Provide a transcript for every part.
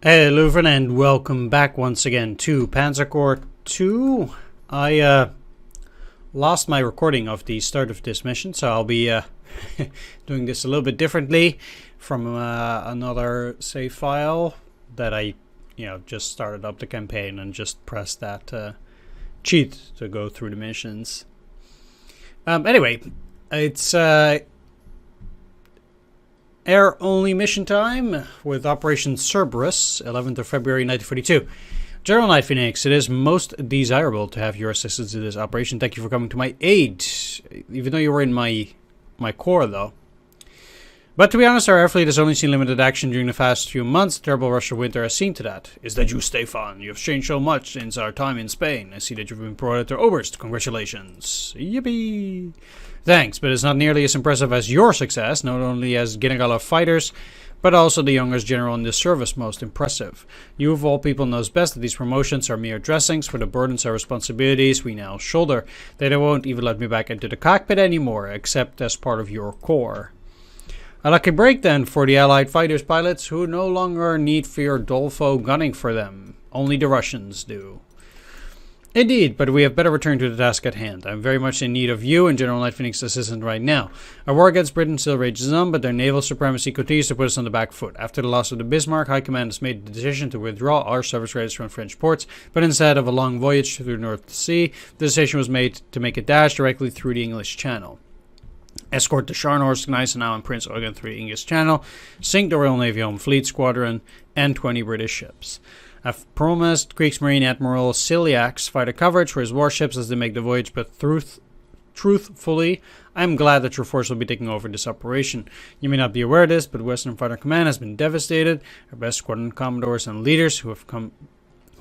Hello everyone and welcome back once again to Panzer Corps 2. I lost my recording of the start of this mission, so I'll be doing this a little bit differently from another save file that I just started up the campaign and just pressed that cheat to go through the missions. Anyway, it's air-only mission time with Operation Cerberus, 11th of February 1942. General Night Phoenix, it is most desirable to have your assistance in this operation. Thank you for coming to my aid, even though you were in my corps, though. But to be honest, our air fleet has only seen limited action during the past few months. The terrible rush of winter has seen to that. Is that you, Stefan? You have changed so much since our time in Spain. I see that you've been promoted to Oberst. Congratulations. Yippee! Thanks, but it's not nearly as impressive as your success, not only as Ginagala fighters, but also the youngest general in this service most impressive. You of all people knows best that these promotions are mere dressings for the burdens and responsibilities we now shoulder. They won't even let me back into the cockpit anymore, except as part of your corps. A lucky break then for the Allied fighters pilots who no longer need fear Dolfo gunning for them. Only the Russians do. Indeed, but we have better return to the task at hand. I'm very much in need of you and General Night Phoenix's assistance right now. Our war against Britain still rages on, but their naval supremacy continues to put us on the back foot. After the loss of the Bismarck, High Command has made the decision to withdraw our service raiders from French ports, but instead of a long voyage through the North Sea, the decision was made to make a dash directly through the English Channel. Escort the Scharnhorst, Gneisenau, and Prince Eugen through the English Channel, sink the Royal Navy Home Fleet Squadron, and 20 British ships. I've promised Kriegsmarine Admiral Ciliax fighter coverage for his warships as they make the voyage, but truthfully, I'm glad that your force will be taking over this operation. You may not be aware of this, but Western Fighter Command has been devastated. Our best squadron commodores and leaders who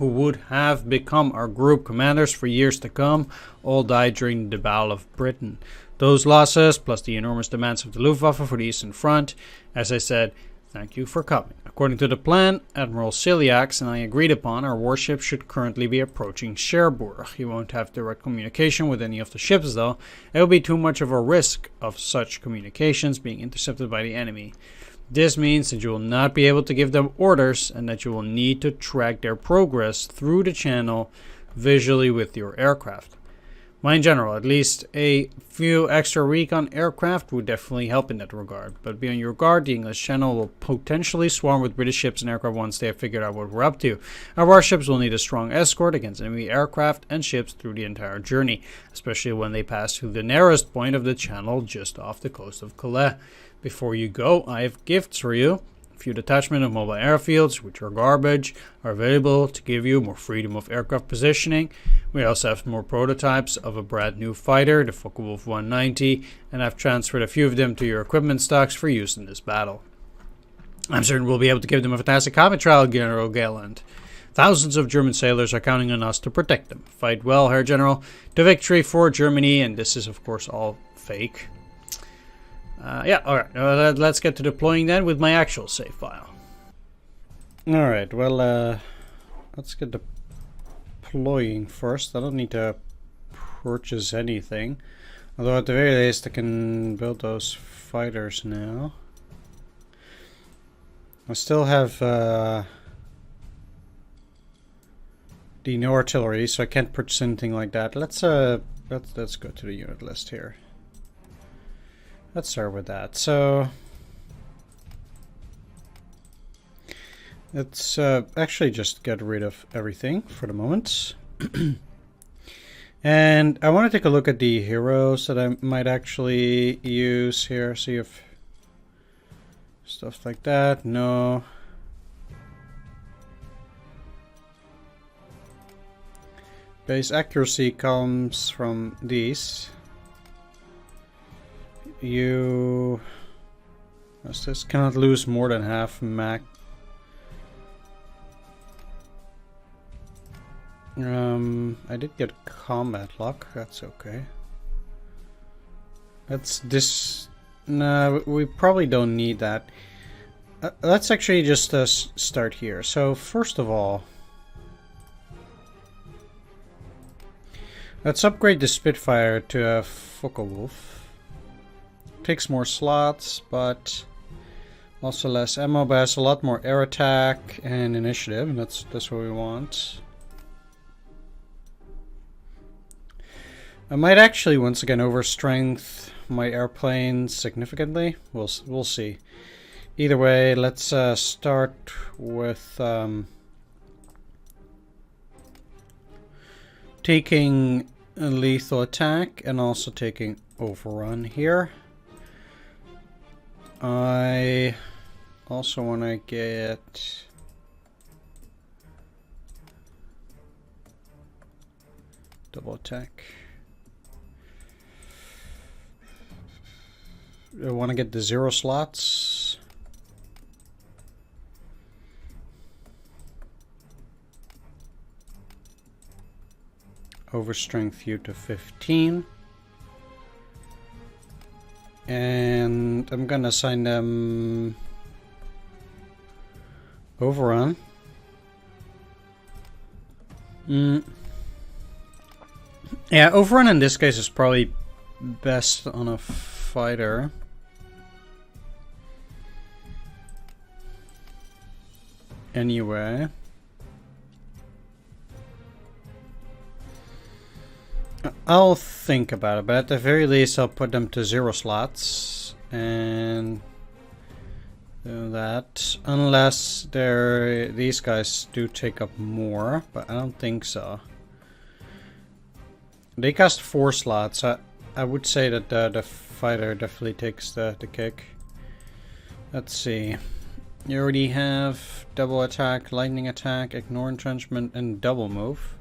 would have become our group commanders for years to come all died during the Battle of Britain. Those losses, plus the enormous demands of the Luftwaffe for the Eastern Front, as I said, thank you for coming. According to the plan Admiral Ciliax and I agreed upon, our warship should currently be approaching Cherbourg. You won't have direct communication with any of the ships, though. It will be too much of a risk of such communications being intercepted by the enemy. This means that you will not be able to give them orders and that you will need to track their progress through the channel visually with your aircraft. In general, at least a few extra recon aircraft would definitely help in that regard. But be on your guard, the English Channel will potentially swarm with British ships and aircraft once they have figured out what we're up to. Our warships will need a strong escort against enemy aircraft and ships through the entire journey, especially when they pass through the narrowest point of the channel just off the coast of Calais. Before you go, I have gifts for you. A few detachment of mobile airfields, which are garbage, are available to give you more freedom of aircraft positioning. We also have more prototypes of a brand new fighter, the Focke-Wulf 190, and I've transferred a few of them to your equipment stocks for use in this battle. I'm certain we'll be able to give them a fantastic combat trial, General Galland. Thousands of German sailors are counting on us to protect them. Fight well, Herr General. To victory for Germany, and this is of course all fake. Alright, let's get to deploying then with my actual save file. Alright, well, let's get deploying first. I don't need to purchase anything. Although at the very least I can build those fighters now. I still have the no artillery, so I can't purchase anything like that. Let's go to the unit list here. Let's start with that. So let's actually just get rid of everything for the moment. And I want to take a look at the heroes that I might actually use here. See if stuff like that. No. Base accuracy comes from these. You just cannot lose more than half Mac. I did get combat luck. That's okay. That's this. No, we probably don't need that. Let's actually just start here. So first of all, let's upgrade the Spitfire to a Focke-Wulf. Takes more slots, but Also less ammo, but has a lot more air attack and initiative, and that's what we want. I might actually once again overstrength my airplane significantly. We'll see. Either way, let's start with taking a lethal attack and also taking overrun here. I also want to get double attack. I want to get the 0 slots. Overstrength you to 15. And I'm gonna assign them overrun. Yeah, overrun in this case is probably best on a fighter. Anyway. I'll think about it, but at the very least I'll put them to 0 slots and do that, unless these guys do take up more, but I don't think so. They cost 4 slots. I would say that the fighter definitely takes the kick. Let's see. You already have double attack, lightning attack, ignore entrenchment, and double move.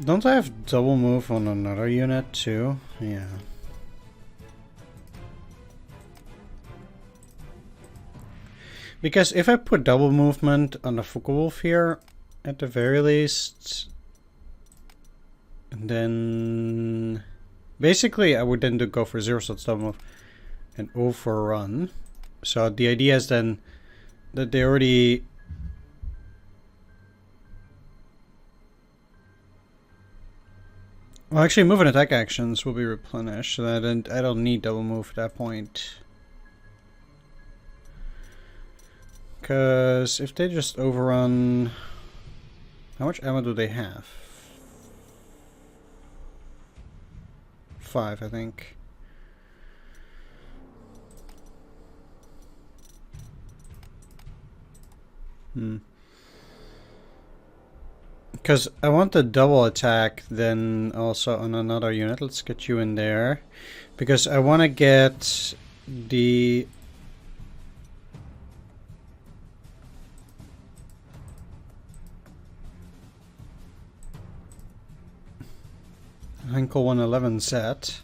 Don't I have double move on another unit too? Yeah. Because if I put double movement on the Focke-Wulf here, at the very least, then basically I would then go for 0 slots double move and overrun. So the idea is then that they already well, actually move and attack actions will be replenished, so that I don't need double move at that point. Because if they just overrun, how much ammo do they have? 5, I think. Because I want the double attack then also on another unit. Let's get you in there. Because I want to get the Henkel 111 set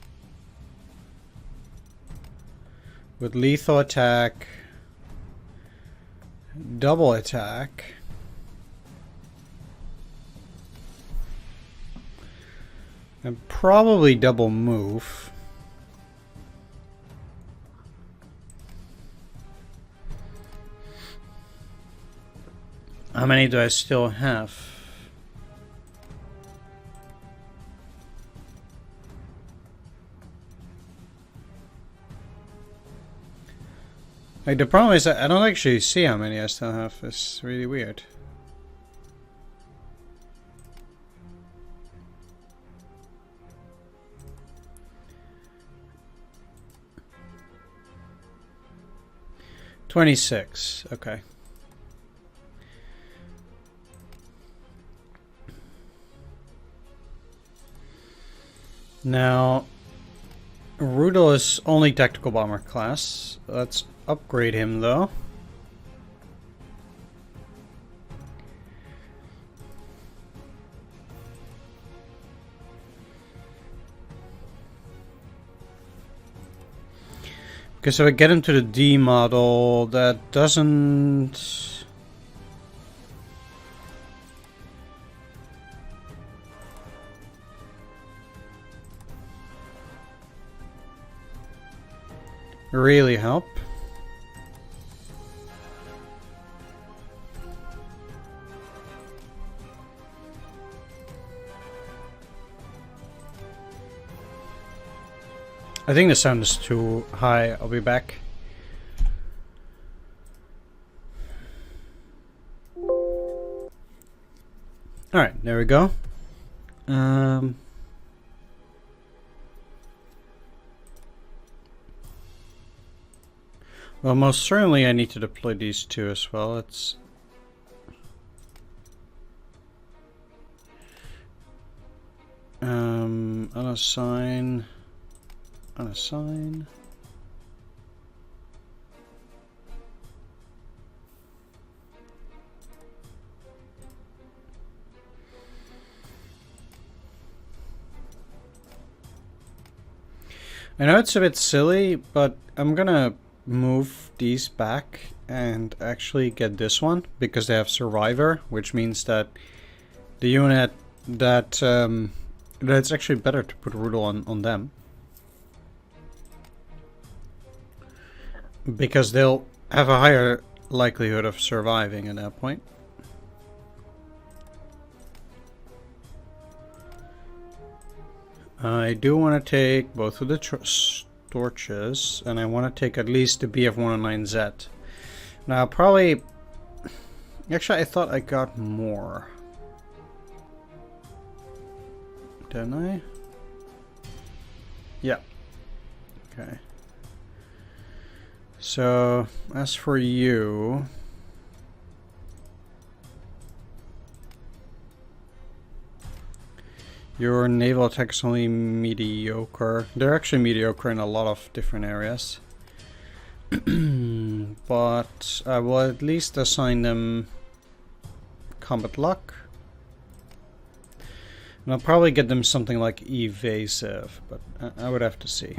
with lethal attack, double attack, and probably double move. How many do I still have? Like, the problem is that I don't actually see how many I still have. It's really weird. $26. Okay. Now, Rudel is only tactical bomber class. Let's upgrade him though. Okay, so I get him to the D model. That doesn't really help. I think the sound is too high. I'll be back. Alright, there we go. Well, most certainly I need to deploy these two as well. It's unassign. I know it's a bit silly, but I'm gonna move these back and actually get this one because they have survivor, which means that the unit that it's actually better to put Rudel on them because they'll have a higher likelihood of surviving at that point. I do want to take both of the torches, and I want to take at least the BF-109Z. Now, probably... Actually, I thought I got more. Didn't I? Yeah. Okay. So, as for you... Your naval attack is only mediocre. They're actually mediocre in a lot of different areas. But I will at least assign them combat luck. And I'll probably get them something like evasive, but I would have to see.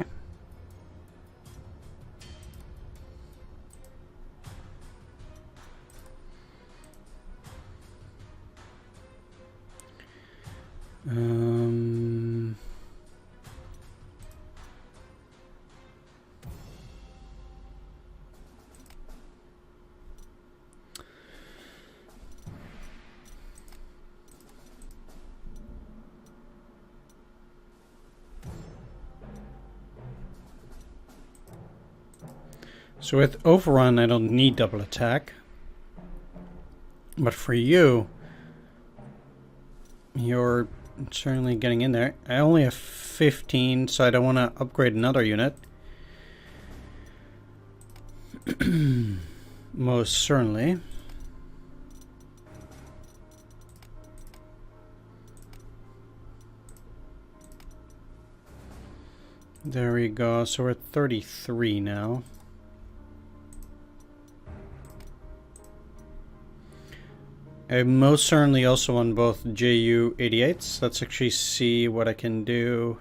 So with overrun, I don't need double attack. But for you, you're certainly getting in there. I only have 15, so I don't want to upgrade another unit. Most certainly. There we go. So we're at 33 now. I most certainly also want both JU-88s. Let's actually see what I can do.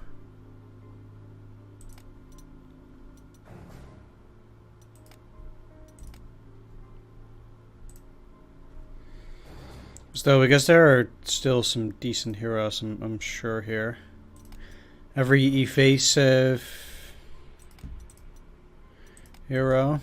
So, because there are still some decent heroes, I'm sure here. Every evasive hero.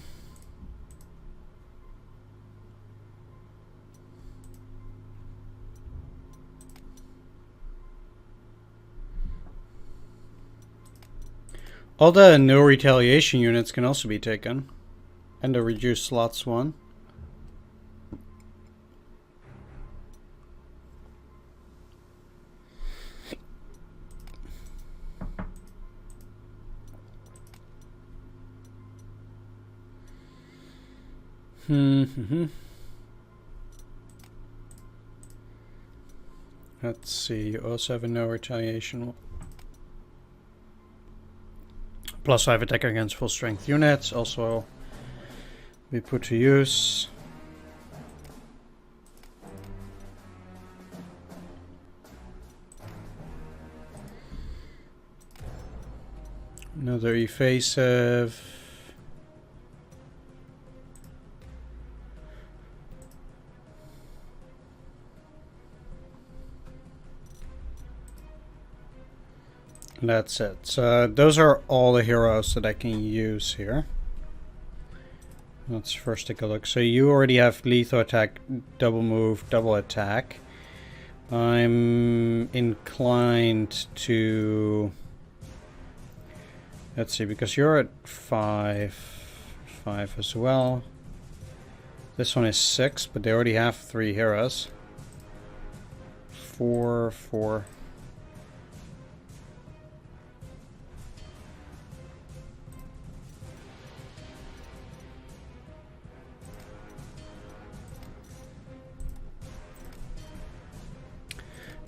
All the no retaliation units can also be taken. And the reduced slots one. Let's see, you also have a no retaliation. +5 attack against full strength units, also be put to use. Another evasive. That's it. So those are all the heroes that I can use here. Let's first take a look. So you already have lethal attack, double move, double attack. I'm inclined to Let's see, because you're at 5 as well. This one is 6, but they already have 3 heroes. 4, 4.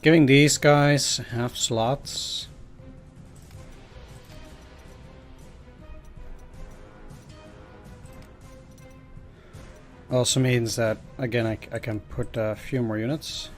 Giving these guys half slots. Also means that, again, I can put a few more units.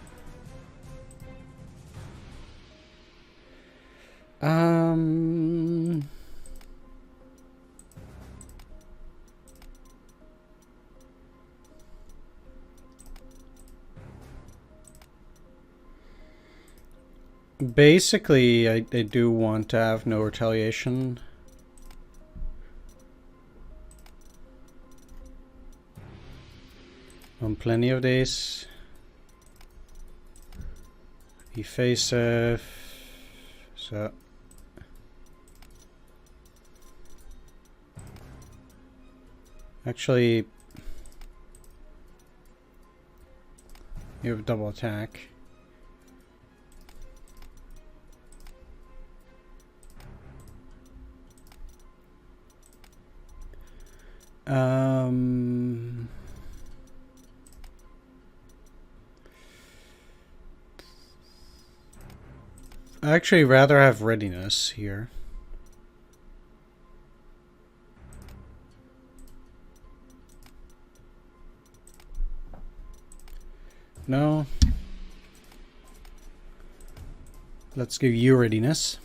Basically, I do want to have no retaliation. On plenty of these. Evasive. So. Actually, you have double attack. I actually rather have readiness here. No. Let's give you readiness.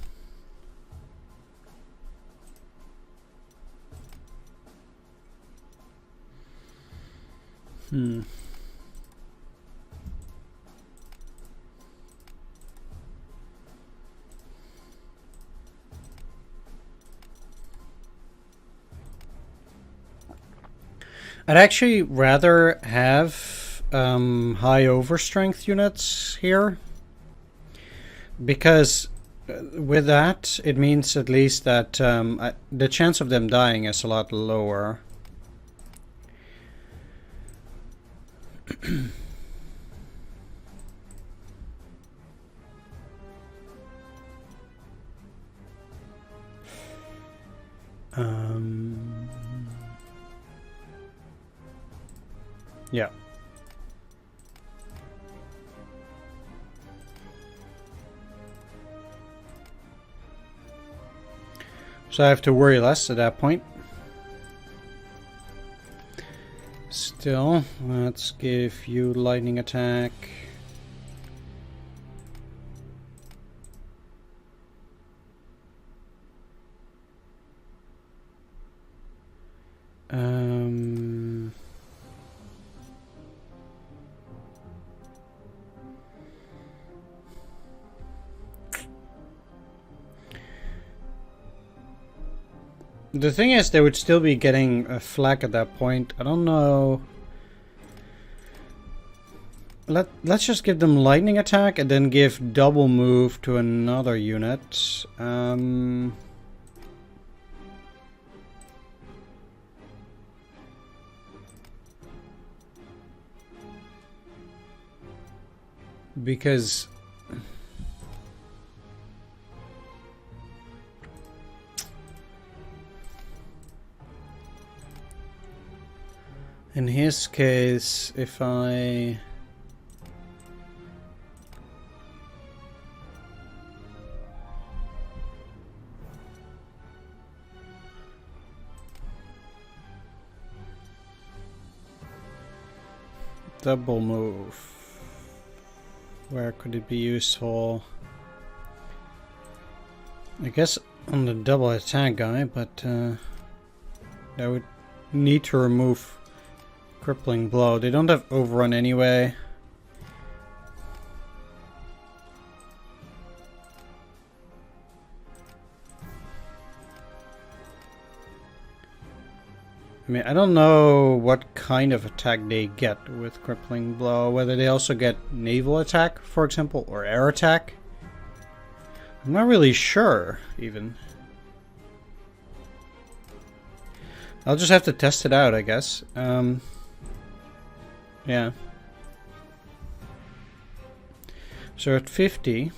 I'd actually rather have high overstrength units here, because with that it means at least that the chance of them dying is a lot lower. Yeah. So I have to worry less at that point. Still, let's give you lightning attack. The thing is, they would still be getting a flak at that point. I don't know. Let's just give them lightning attack and then give double move to another unit. I because in his case, if I double move, where could it be useful? I guess on the double attack guy, but I would need to remove crippling blow. They don't have overrun anyway. I mean, I don't know what kind of attack they get with crippling blow, whether they also get naval attack, for example, or air attack. I'm not really sure, even. I'll just have to test it out, I guess. Yeah. So at 50,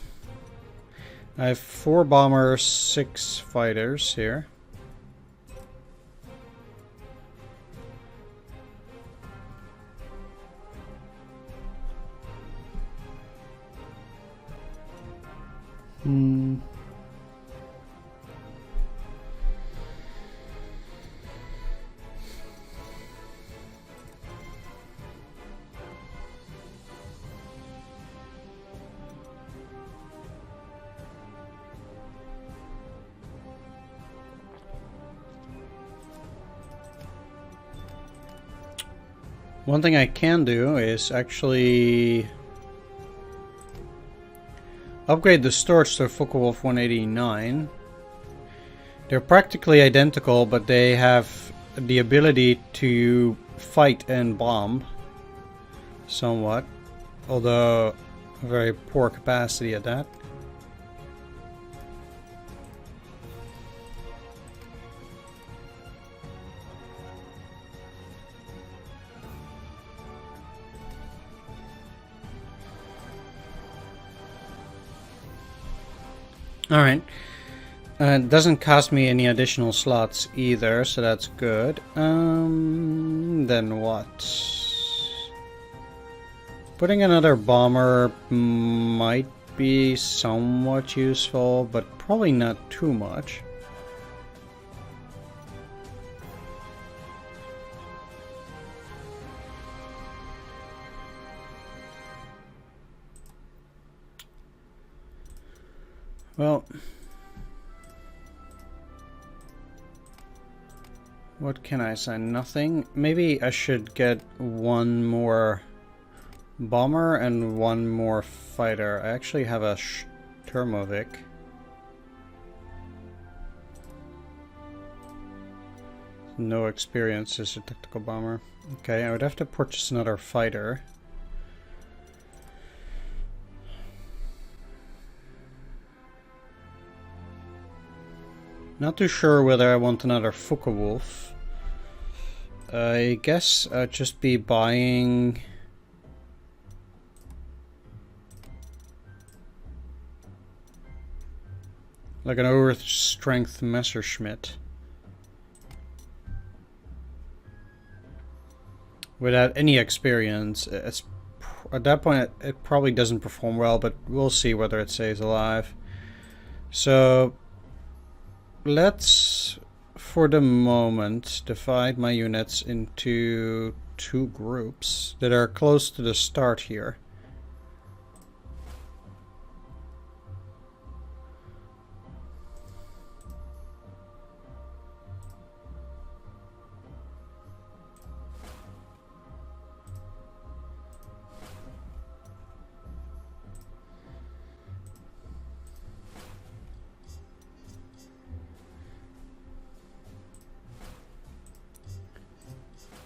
I have 4 bombers, 6 fighters here. One thing I can do is actually upgrade the storage to Focke-Wulf 189. They're practically identical, but they have the ability to fight and bomb somewhat, although a very poor capacity at that. Alright. It doesn't cost me any additional slots either, so that's good. Then what? Putting another bomber might be somewhat useful, but probably not too much. Well, what can I say? Nothing. Maybe I should get one more bomber and one more fighter. I actually have a Termovic. No experience as a tactical bomber. Okay, I would have to purchase another fighter. Not too sure whether I want another Focke-Wulf. I guess I'd just be buying... like an overstrength Messerschmitt. Without any experience. It's, at that point it probably doesn't perform well, but we'll see whether it stays alive. So... let's, for the moment, divide my units into 2 groups that are close to the start here.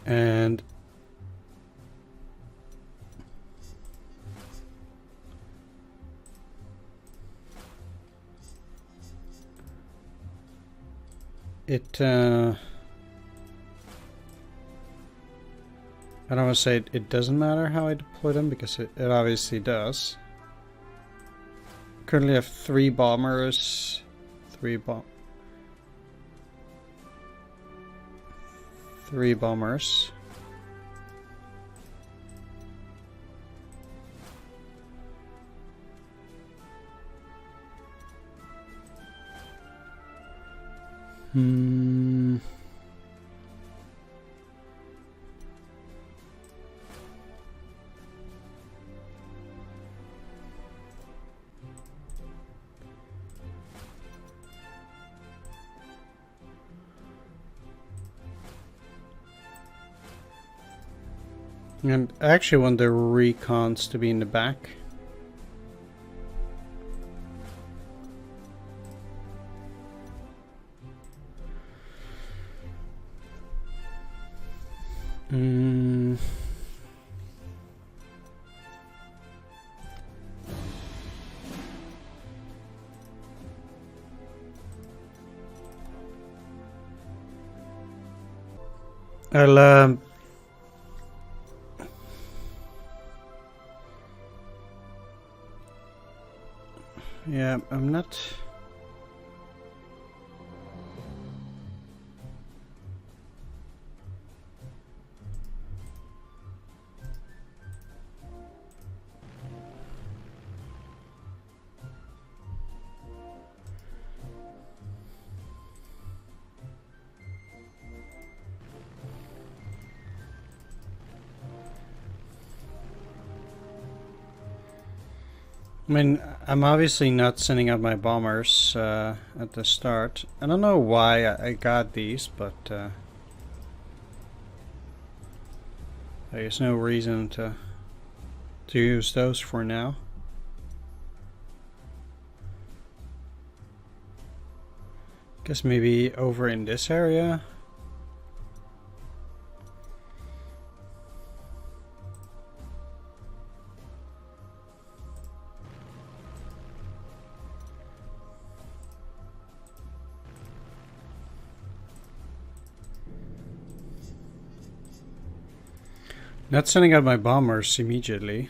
And it, I don't want to say it doesn't matter how I deploy them, because it obviously does. Currently have 3 bombers, 3 bombers. And I actually want the recons to be in the back. I'll yeah, I'm not. I mean, I'm obviously not sending out my bombers at the start. I don't know why I got these, but there's no reason to use those for now. Guess maybe over in this area. Not sending out my bombers immediately.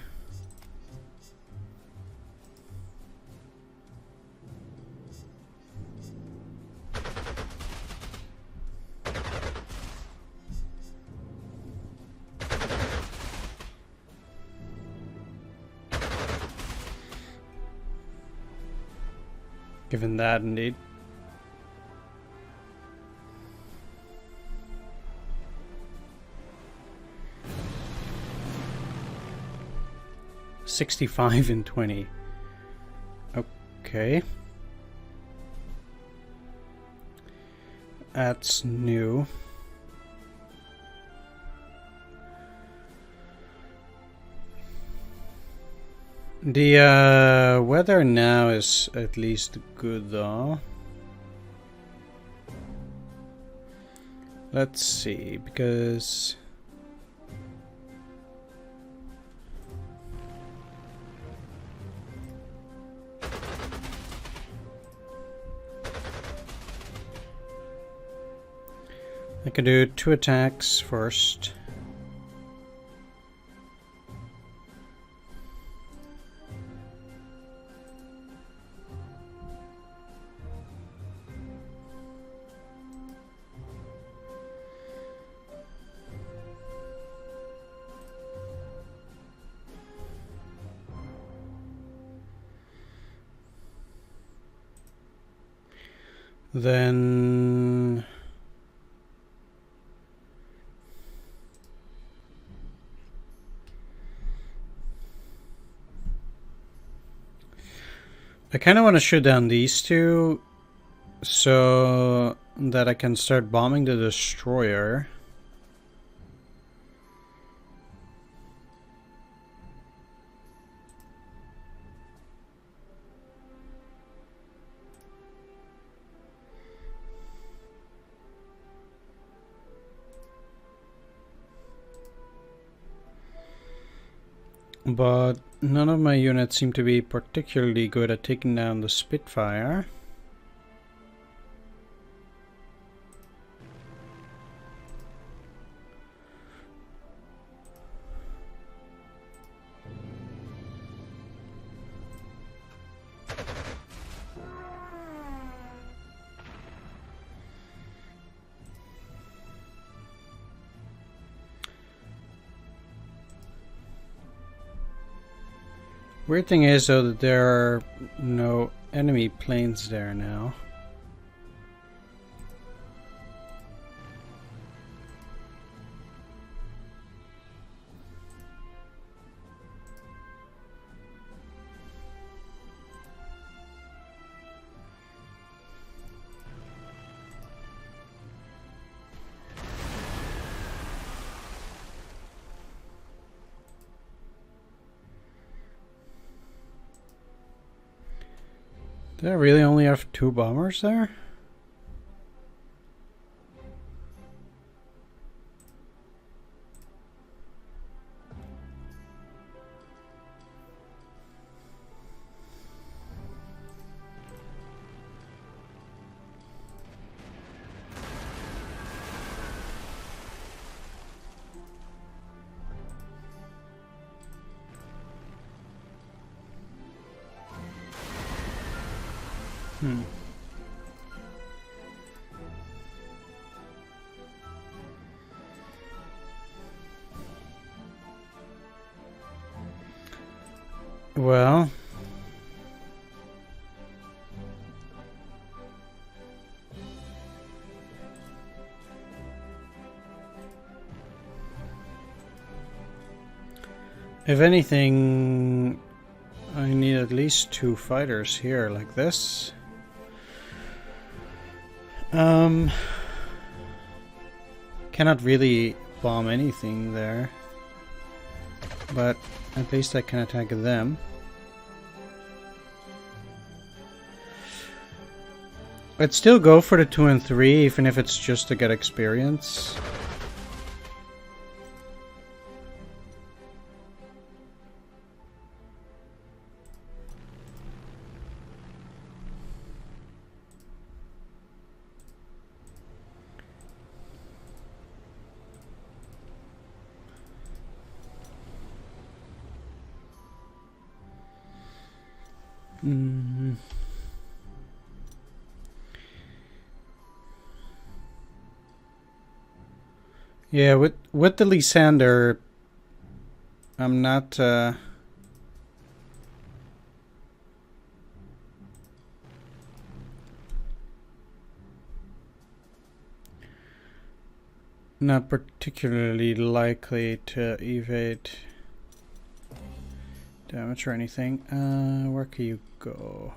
Given that, indeed. $65 and $20. Okay. That's new. The weather now is at least good, though. Let's see, because I can do 2 attacks first. Then I kind of want to shoot down these two so that I can start bombing the destroyer. But none of my units seem to be particularly good at taking down the Spitfire. Weird thing is, though, that there are no enemy planes there now. Did I really only have 2 bombers there? Hmm. Well, if anything, I need at least 2 fighters here like this. Cannot really bomb anything there, but at least I can attack them. I'd still go for the 2 and 3, even if it's just to get experience. Yeah, with the Lysander, I'm not not particularly likely to evade damage or anything. Where can you go?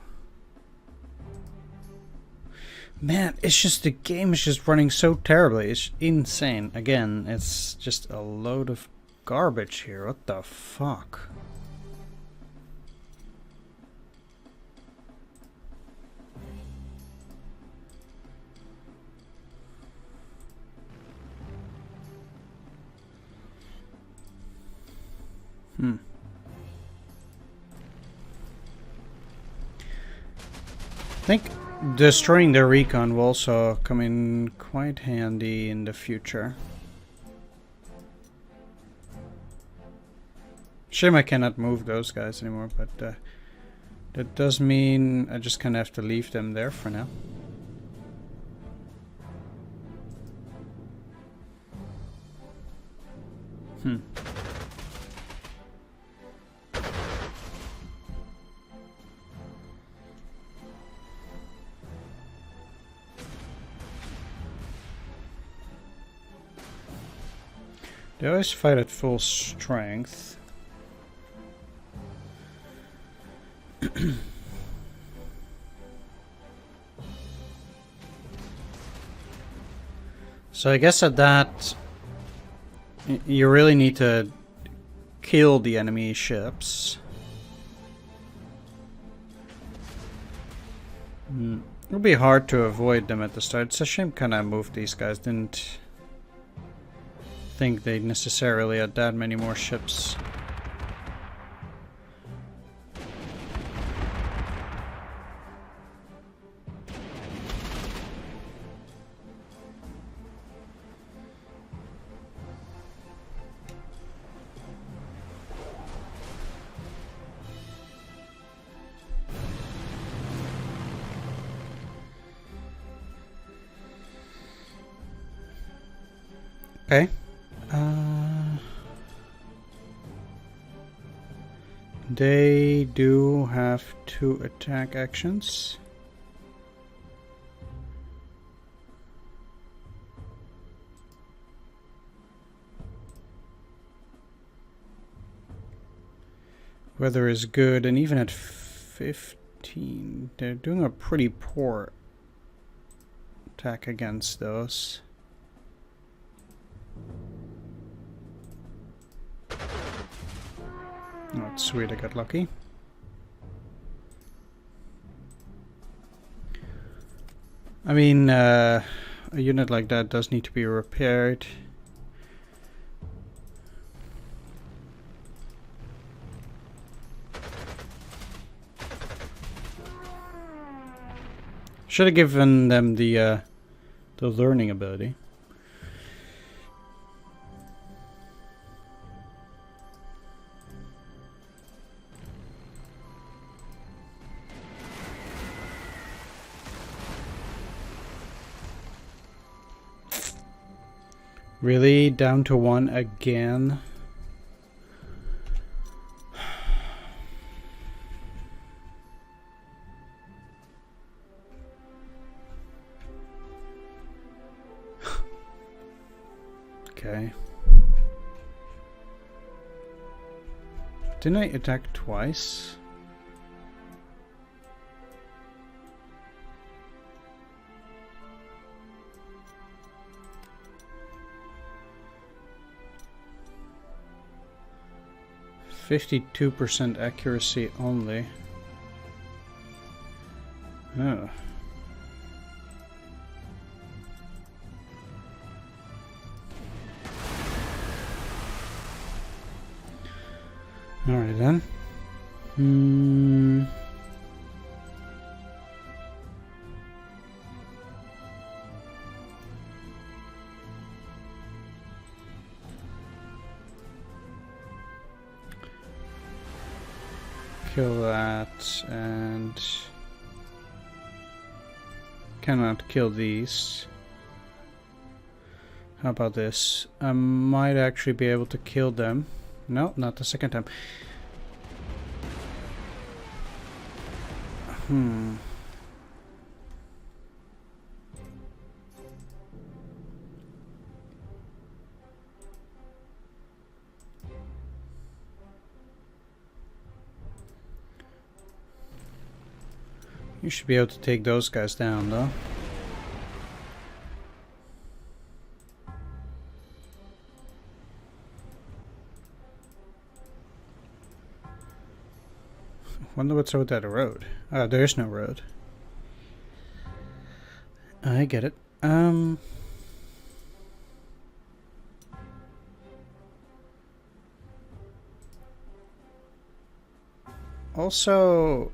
Man, it's just the game is just running so terribly. It's insane. Again, it's just a load of garbage here. What the fuck? I think destroying the recon will also come in quite handy in the future. Shame I cannot move those guys anymore, but that does mean I just kind of have to leave them there for now. They always fight at full strength. So I guess at that, you really need to kill the enemy ships. It'll be hard to avoid them at the start. It's a shame kind of moved these guys. Didn't think they necessarily had that many more ships. Okay. They do have 2 attack actions. Weather is good, and even at 15, they're doing a pretty poor attack against those. Oh, it's sweet, I got lucky. I mean, a unit like that does need to be repaired. Should have given them the learning ability. Really? Down to 1 again? Okay. Didn't I attack twice? %52% accuracy only. Oh. Alright then. Kill that, and cannot kill these. How about this? I might actually be able to kill them. No, not the second time. You should be able to take those guys down, though. Wonder what's over that road. Oh, there is no road. I get it. Also,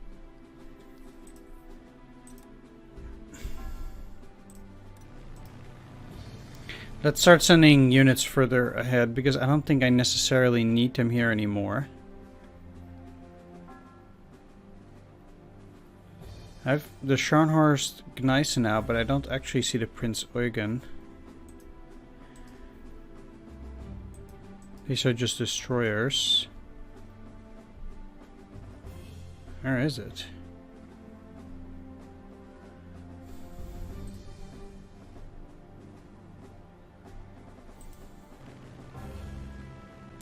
let's start sending units further ahead, because I don't think I necessarily need them here anymore. I have the Scharnhorst Gneisenau, but I don't actually see the Prince Eugen. These are just destroyers. Where is it?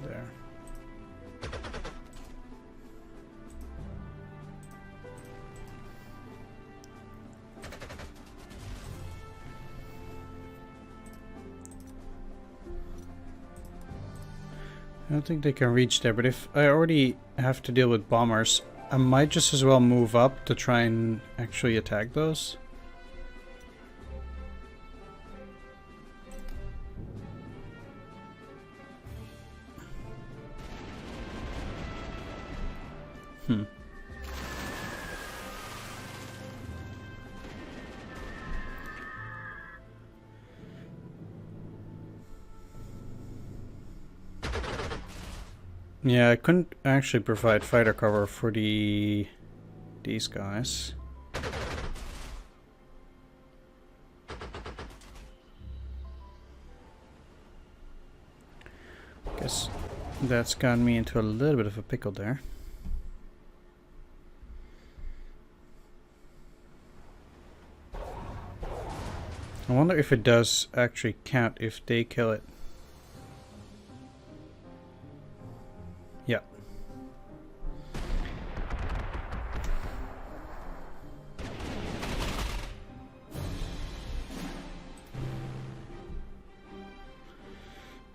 There. I don't think they can reach there, but if I already have to deal with bombers, I might just as well move up to try and actually attack those. Yeah, I couldn't actually provide fighter cover for these guys. Guess that's gotten me into a little bit of a pickle there. I wonder if it does actually count if they kill it. Yeah.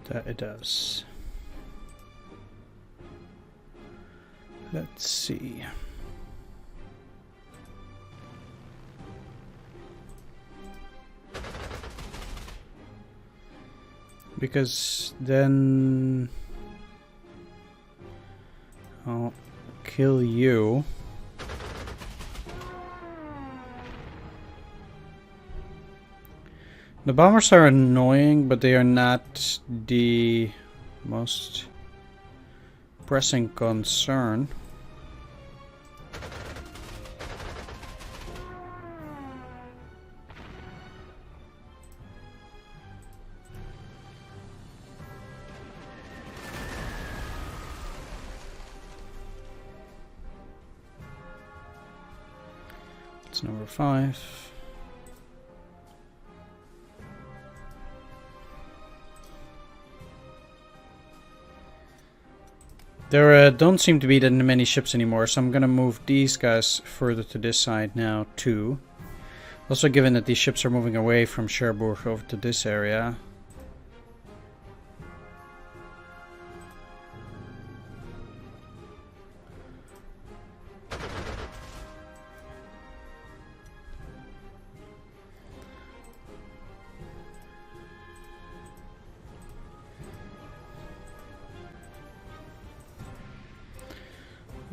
That it does. Let's see. Because then I'll kill you. The bombers are annoying, but they are not the most pressing concern. That's number 5. There don't seem to be that many ships anymore, so I'm gonna move these guys further to this side now too. Also, given that these ships are moving away from Cherbourg over to this area.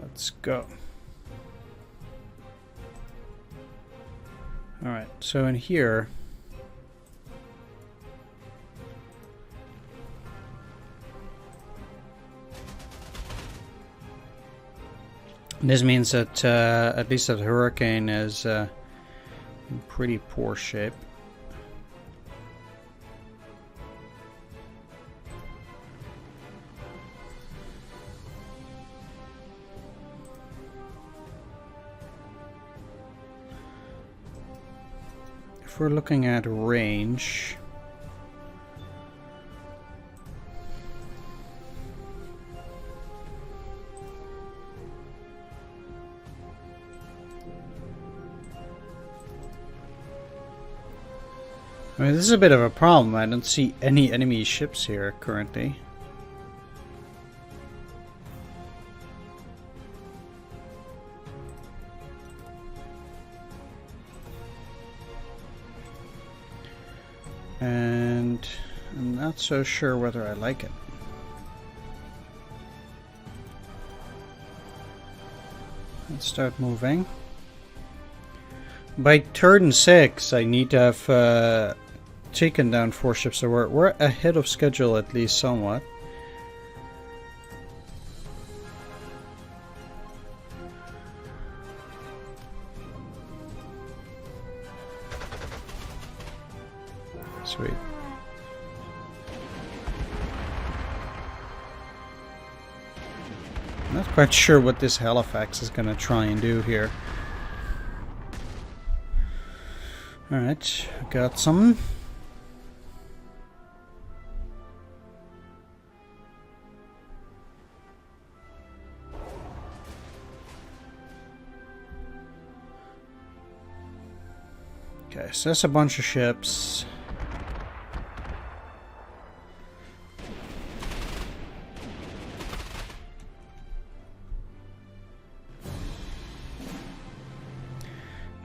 Let's go. Alright, so in here, this means that at least that Hurricane is in pretty poor shape. If we're looking at range, I mean, this is a bit of a problem. I don't see any enemy ships here currently. And I'm not so sure whether I like it. Let's start moving. By turn 6, I need to have taken down 4 ships, so we're ahead of schedule at least somewhat. Sweet. I'm not quite sure what this Halifax is going to try and do here. Alright, got some. Okay, so that's a bunch of ships.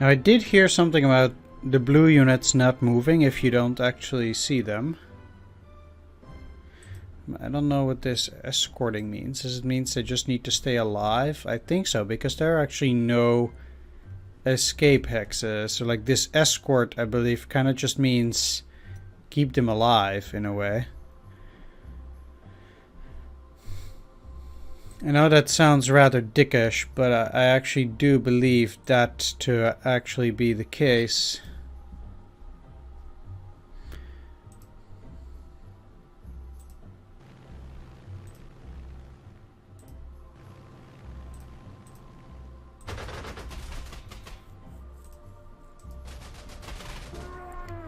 Now I did hear something about the blue units not moving if you don't actually see them. I don't know what this escorting means. Does it mean they just need to stay alive? I think so, because there are actually no escape hexes. So like this escort, I believe, kind of just means keep them alive in a way. I know that sounds rather dickish, but I actually do believe that to actually be the case.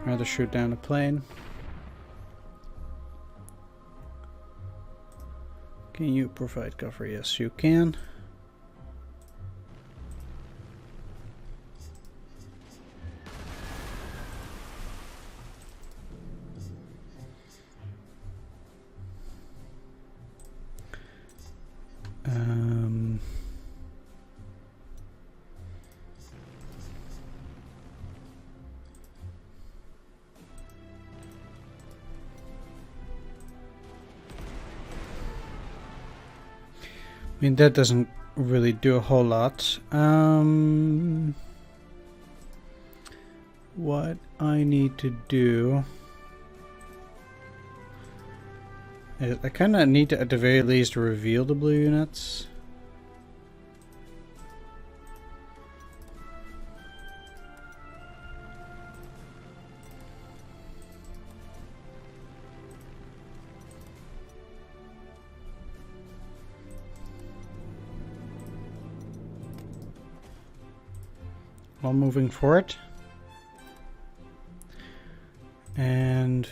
Rather shoot down the plane. Can you provide cover? Yes, you can. I mean, that doesn't really do a whole lot. What I need to do is I kind of need to, at the very least, reveal the blue units. while moving for it. And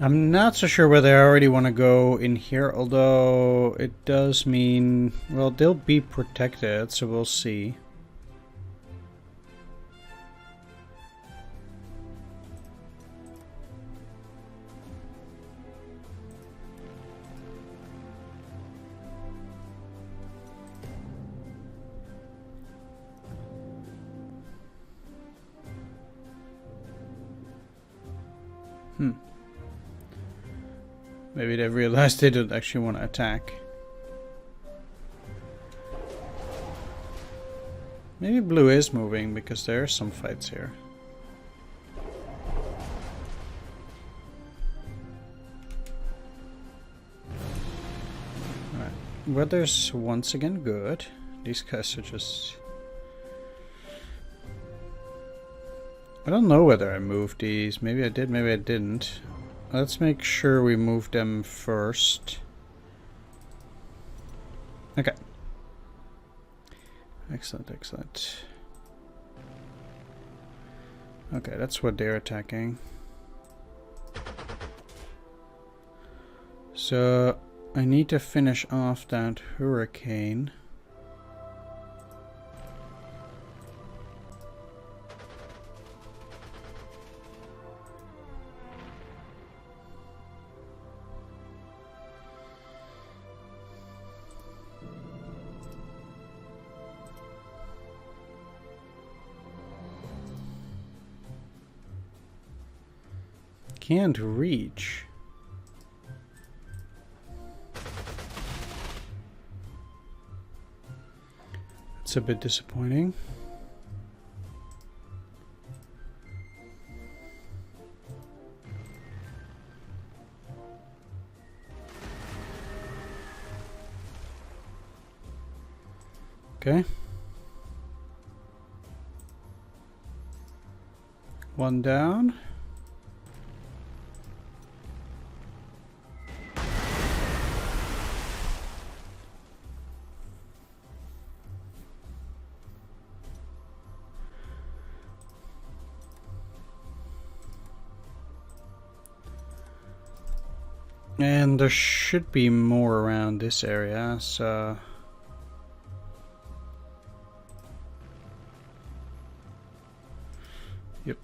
I'm not so sure whether I already want to go in here, although it does mean, well, they'll be protected, so we'll see. Maybe they realized they don't actually want to attack. Maybe blue is moving because there are some fights here. Alright. Weather's once again good. These guys are just... I don't know whether I moved these. Maybe I did, maybe I didn't. Let's make sure we move them first. Okay. Excellent, excellent. Okay, that's what they're attacking. So, I need to finish off that hurricane. Can't reach. It's a bit disappointing. Okay. One down. And there should be more around this area, so... Yep.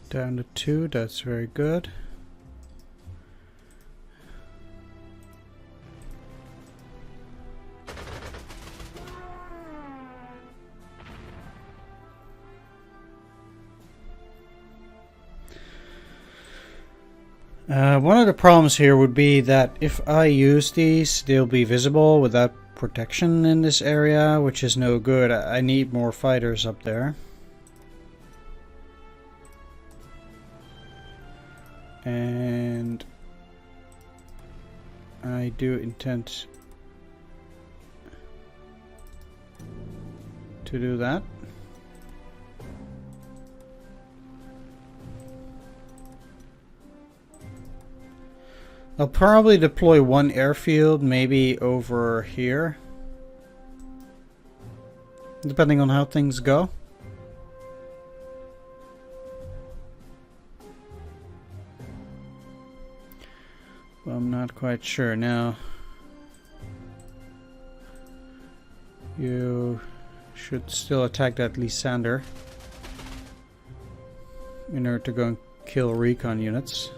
Down to 2, that's very good. One of the problems here would be that if I use these, they'll be visible without protection in this area, which is no good. I need more fighters up there. And I do intend to do that. I'll probably deploy one airfield, maybe over here, depending on how things go. Well, I'm not quite sure now. You should still attack that Lysander in order to go and kill recon units.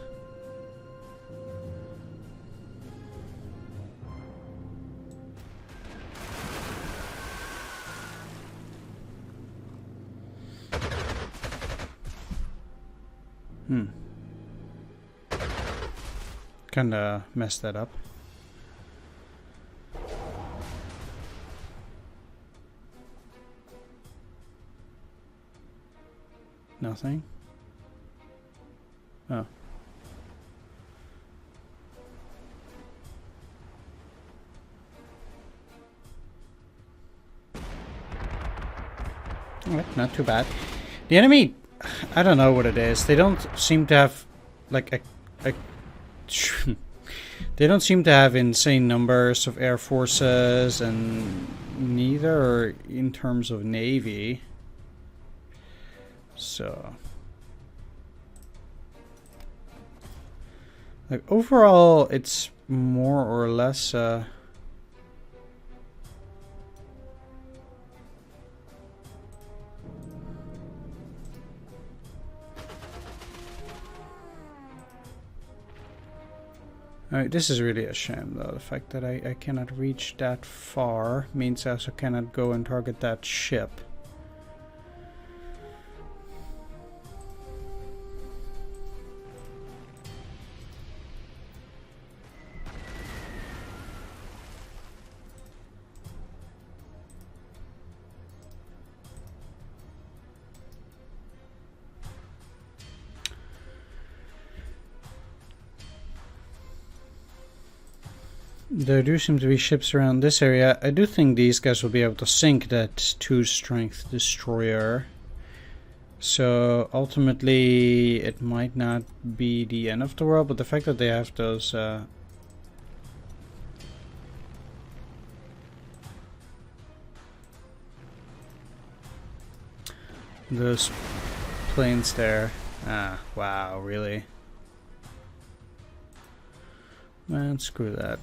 Kinda messed that up. Nothing. Oh. Alright, not too bad. The enemy, I don't know what it is. They don't seem to have like a they don't seem to have insane numbers of air forces, and neither in terms of navy. So, like overall, it's more or less. Alright, this is really a shame though. The fact that I cannot reach that far means I also cannot go and target that ship. There do seem to be ships around this area. I do think these guys will be able to sink that 2-strength destroyer. So ultimately it might not be the end of the world, but the fact that they have those planes there. Ah, wow, really? Man, screw that.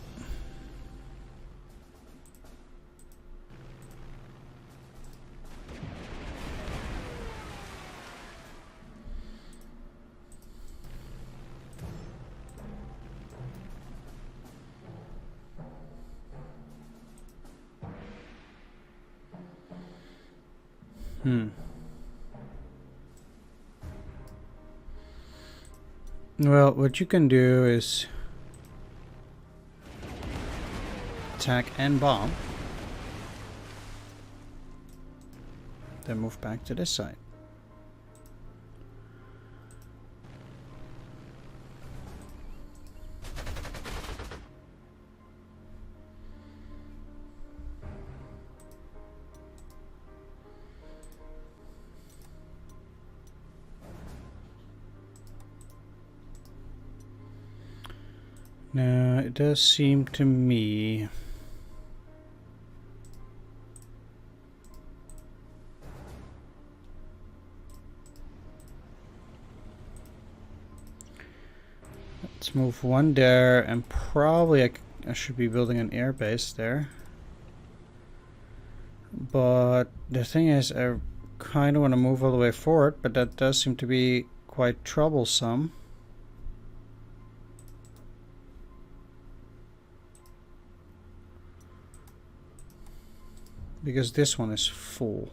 Well, what you can do is attack and bomb, then move back to this side. Now, it does seem to me let's move one there, and probably I should be building an air base there. But the thing is, I kind of want to move all the way forward, but that does seem to be quite troublesome. Because this one is full.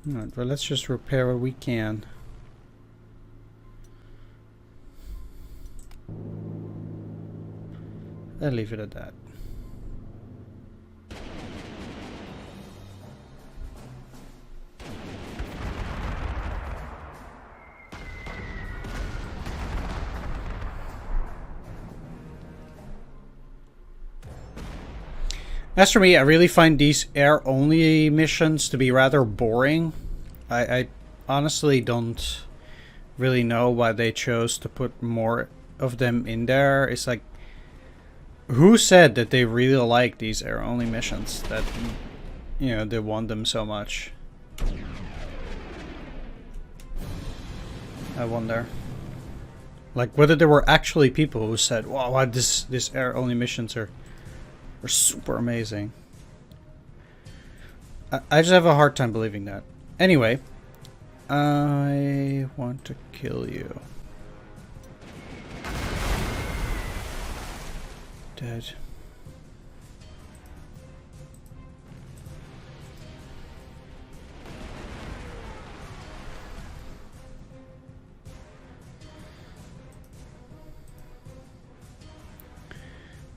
Alright, well, let's just repair what we can. I'll leave it at that. As for me, I really find these air-only missions to be rather boring. I honestly don't really know why they chose to put more of them in there. It's like, who said that they really like these air-only missions? That, you know, they want them so much. I wonder. Like, whether there were actually people who said, wow, this air-only missions are super amazing. I just have a hard time believing that. Anyway, I want to kill you. Dead.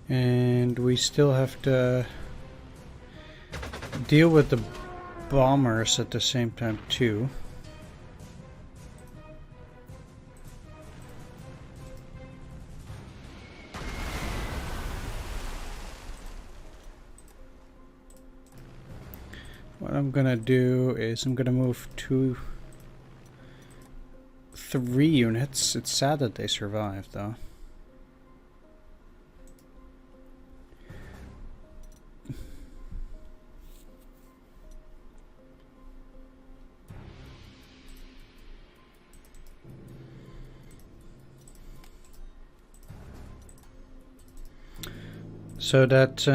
And we still have to deal with the bombers at the same time too. What I'm gonna do is I'm gonna move 3 units. It's sad that they survived though. So that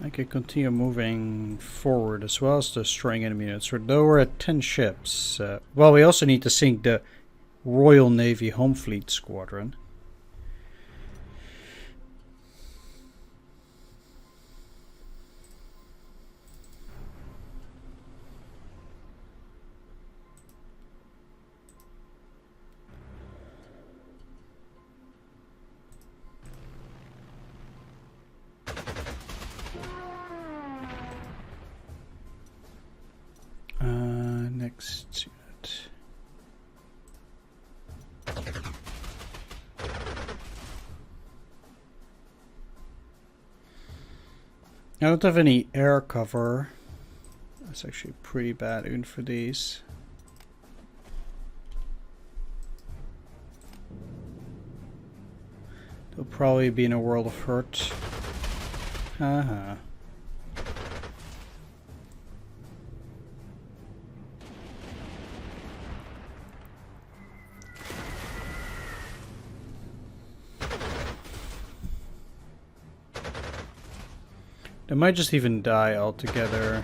I could continue moving forward as well as destroying enemy units. Though we're at 10 ships. Well, we also need to sink the Royal Navy Home Fleet Squadron. Next unit. I don't have any air cover. That's actually pretty bad even for these. They'll probably be in a world of hurt. Haha. They might just even die altogether.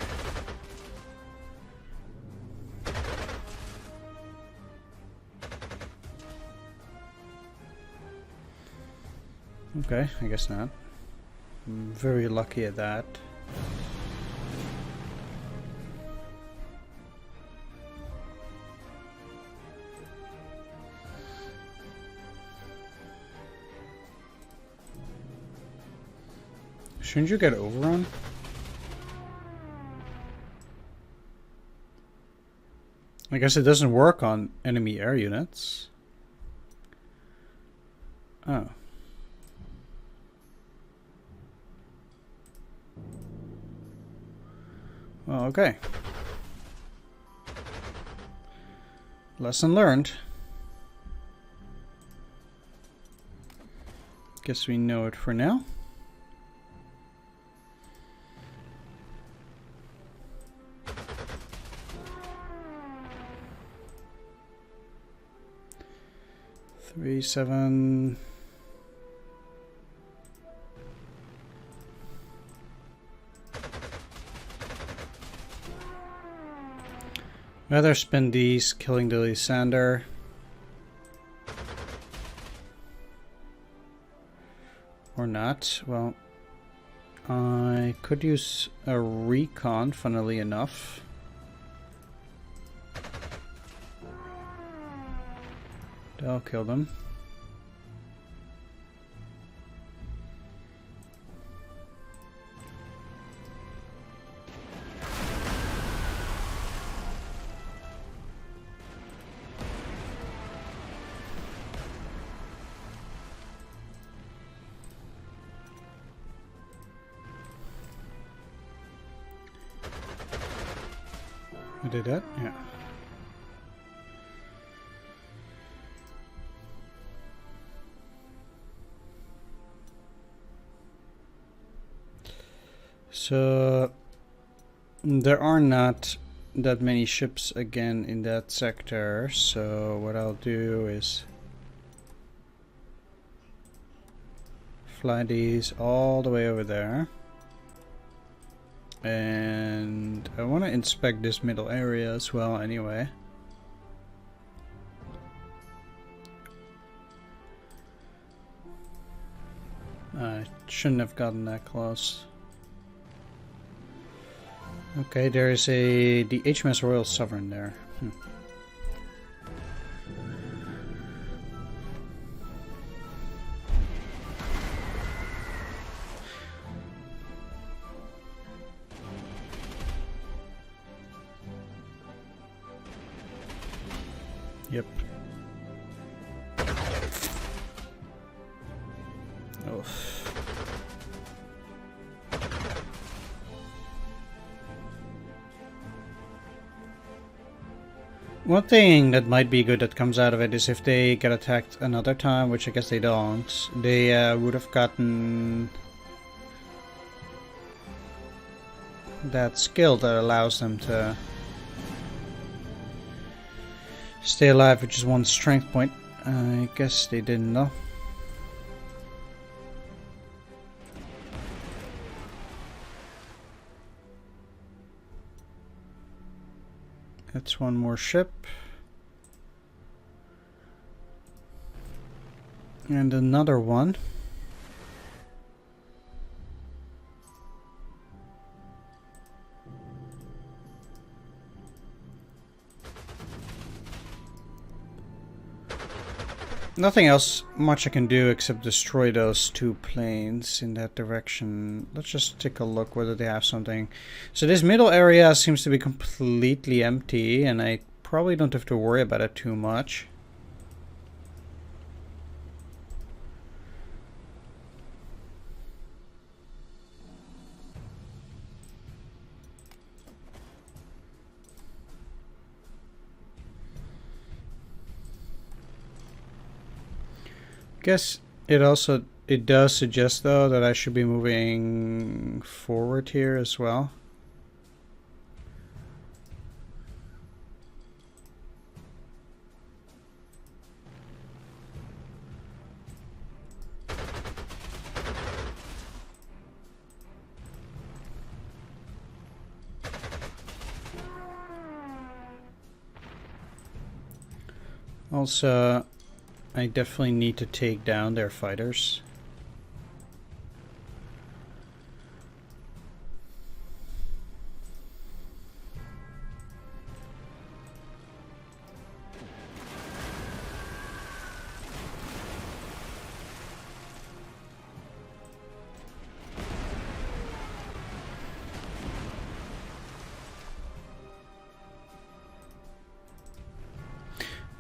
Okay, I guess not. I'm very lucky at that. Shouldn't you get overrun? I guess it doesn't work on enemy air units. Oh. Well, okay. Lesson learned. Guess we know it for now. Three, 7. Rather spend these killing the Lysander. Or not. Well, I could use a recon, funnily enough. I'll kill them. I did that? Yeah. So there are not that many ships again in that sector, so what I'll do is fly these all the way over there, and I want to inspect this middle area as well anyway. I shouldn't have gotten that close. Okay, there is the HMS Royal Sovereign there. Yep. One thing that might be good that comes out of it is if they get attacked another time, which I guess they don't, they would have gotten that skill that allows them to stay alive, which is one strength point. I guess they didn't know. That's one more ship. And another one. Nothing else much I can do except destroy those two planes in that direction. Let's just take a look whether they have something. So this middle area seems to be completely empty, and I probably don't have to worry about it too much. Guess it does suggest though that I should be moving forward here as well. Also, I definitely need to take down their fighters.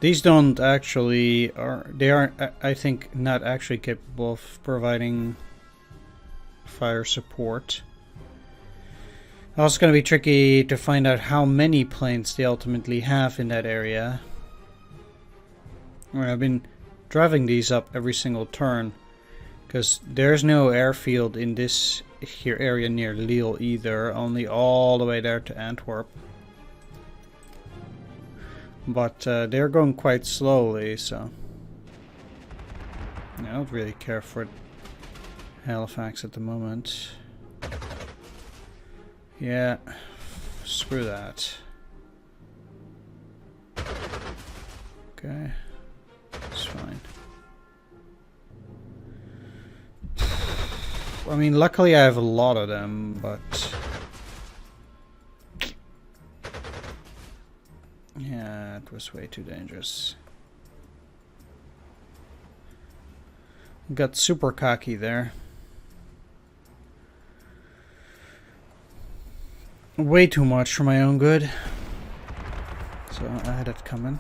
These don't actually they aren't, I think, not actually capable of providing fire support. Also going to be tricky to find out how many planes they ultimately have in that area. I've been driving these up every single turn because there's no airfield in this here area near Lille either, only all the way there to Antwerp. But they're going quite slowly, so I don't really care for Halifax at the moment. Yeah, screw that. Okay, it's fine. I mean, luckily I have a lot of them, but yeah, it was way too dangerous. Got super cocky there. Way too much for my own good. So I had it coming.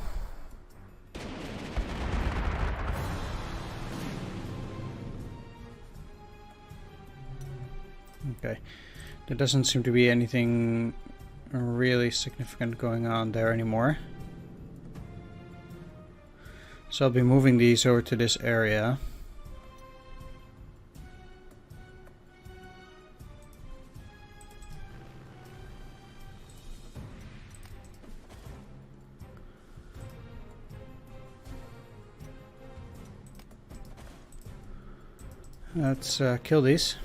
Okay. There doesn't seem to be anything really significant going on there anymore. So I'll be moving these over to this area. Let's kill these.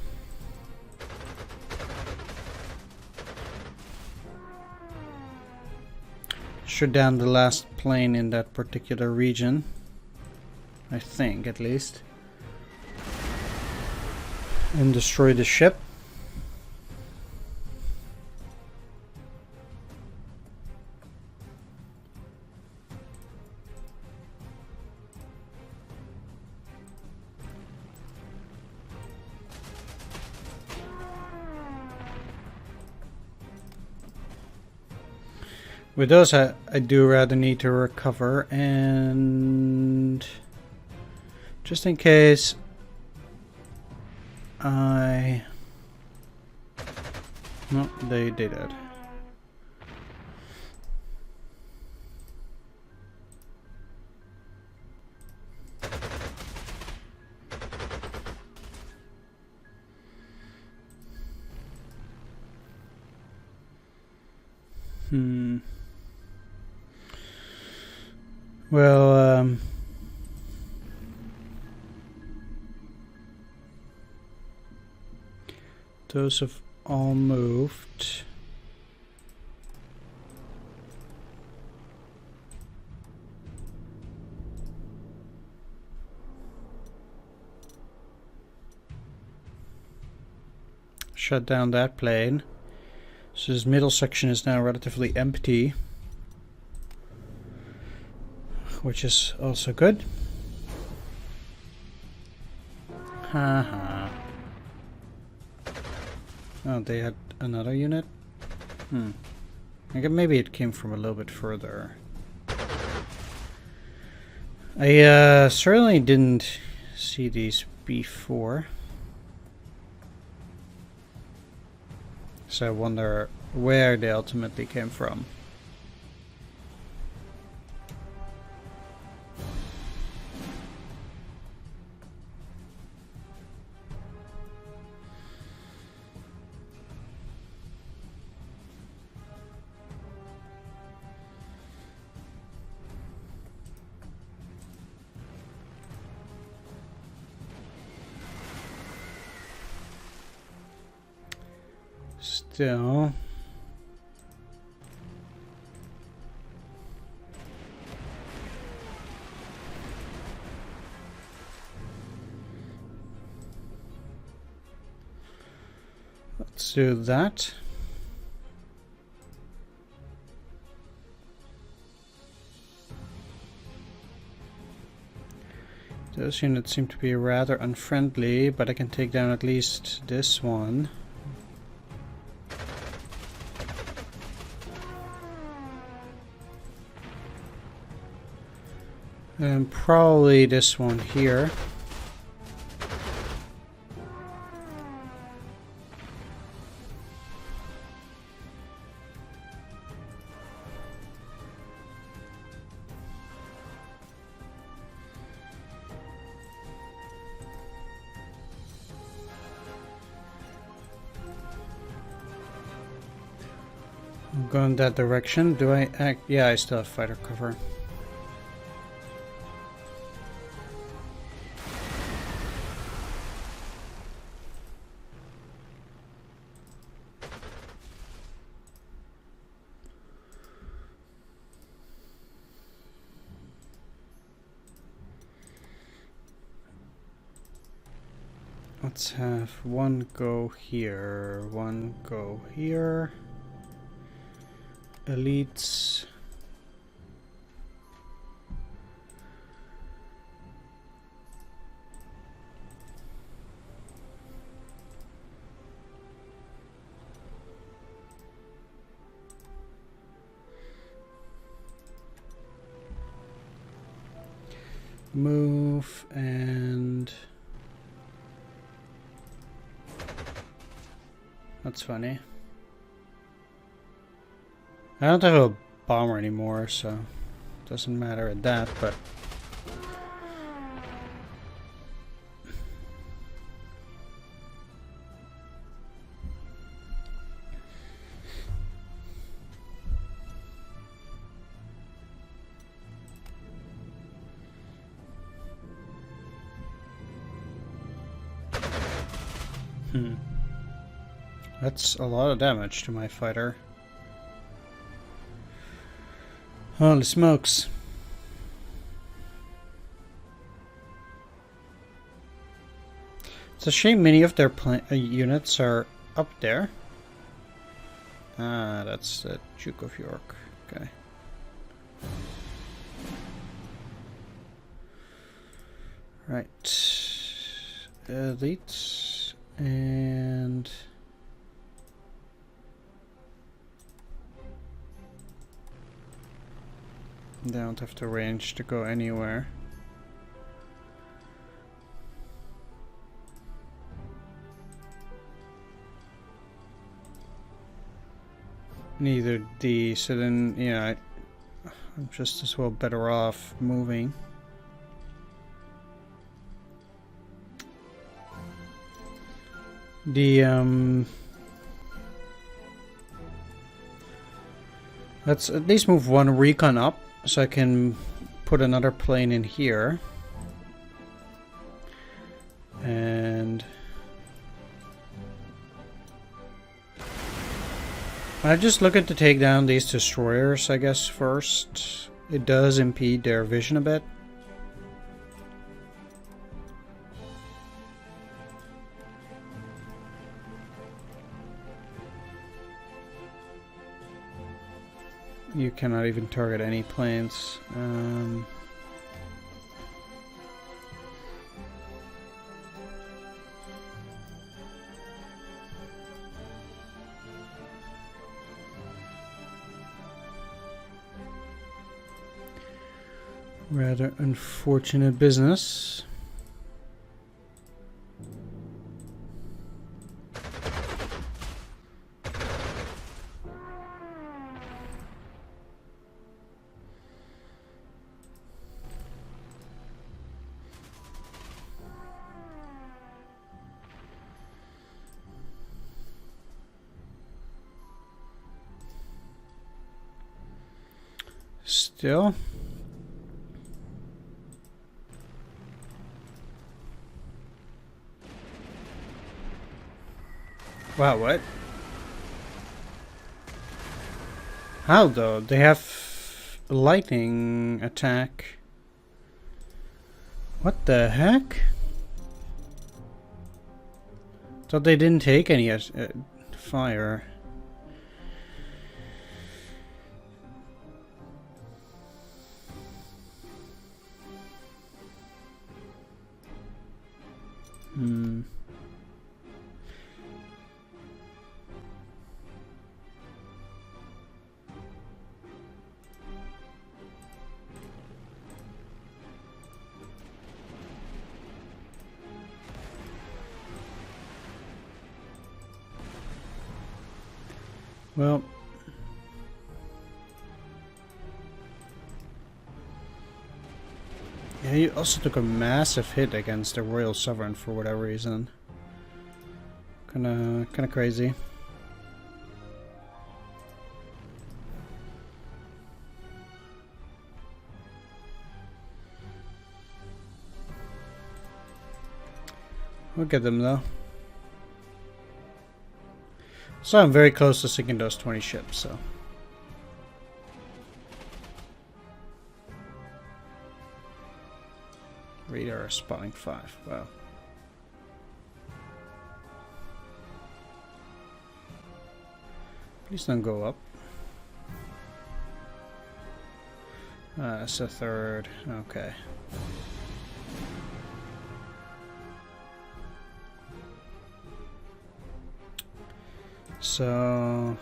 Shoot down the last plane in that particular region. I think, at least. And destroy the ship. With those, I do rather need to recover, and just in case No, they did. Well, those have all moved. Shut down that plane. So this middle section is now relatively empty, which is also good. Haha. Oh, they had another unit? I guess maybe it came from a little bit further. I certainly didn't see these before. So I wonder where they ultimately came from. Still, let's do that. Those units seem to be rather unfriendly, but I can take down at least this one. And probably this one here. I'm going that direction. Do I act? Yeah, I still have fighter cover. Let's have one go here, one go here. Elites. Move and... That's funny. I don't have a bomber anymore, so it doesn't matter at that, but... That's a lot of damage to my fighter. Holy smokes. It's a shame many of their units are up there. Ah, that's the Duke of York. Okay. Right. Elites and... They don't have the range to go anywhere. Neither D, so then, yeah, I'm just as well better off moving. Let's at least move one recon up, so I can put another plane in here. And I'm just looking to take down these destroyers, I guess, first. It does impede their vision a bit. You cannot even target any planes. Rather unfortunate business. Still. Wow, what? How though? They have lightning attack. What the heck? Thought they didn't take any fire. Well, yeah, he also took a massive hit against the Royal Sovereign for whatever reason. Kinda crazy. We'll get them though. So I'm very close to sinking those 20 ships, so. Radar spotting 5, wow. Please don't go up. It's a third, okay. So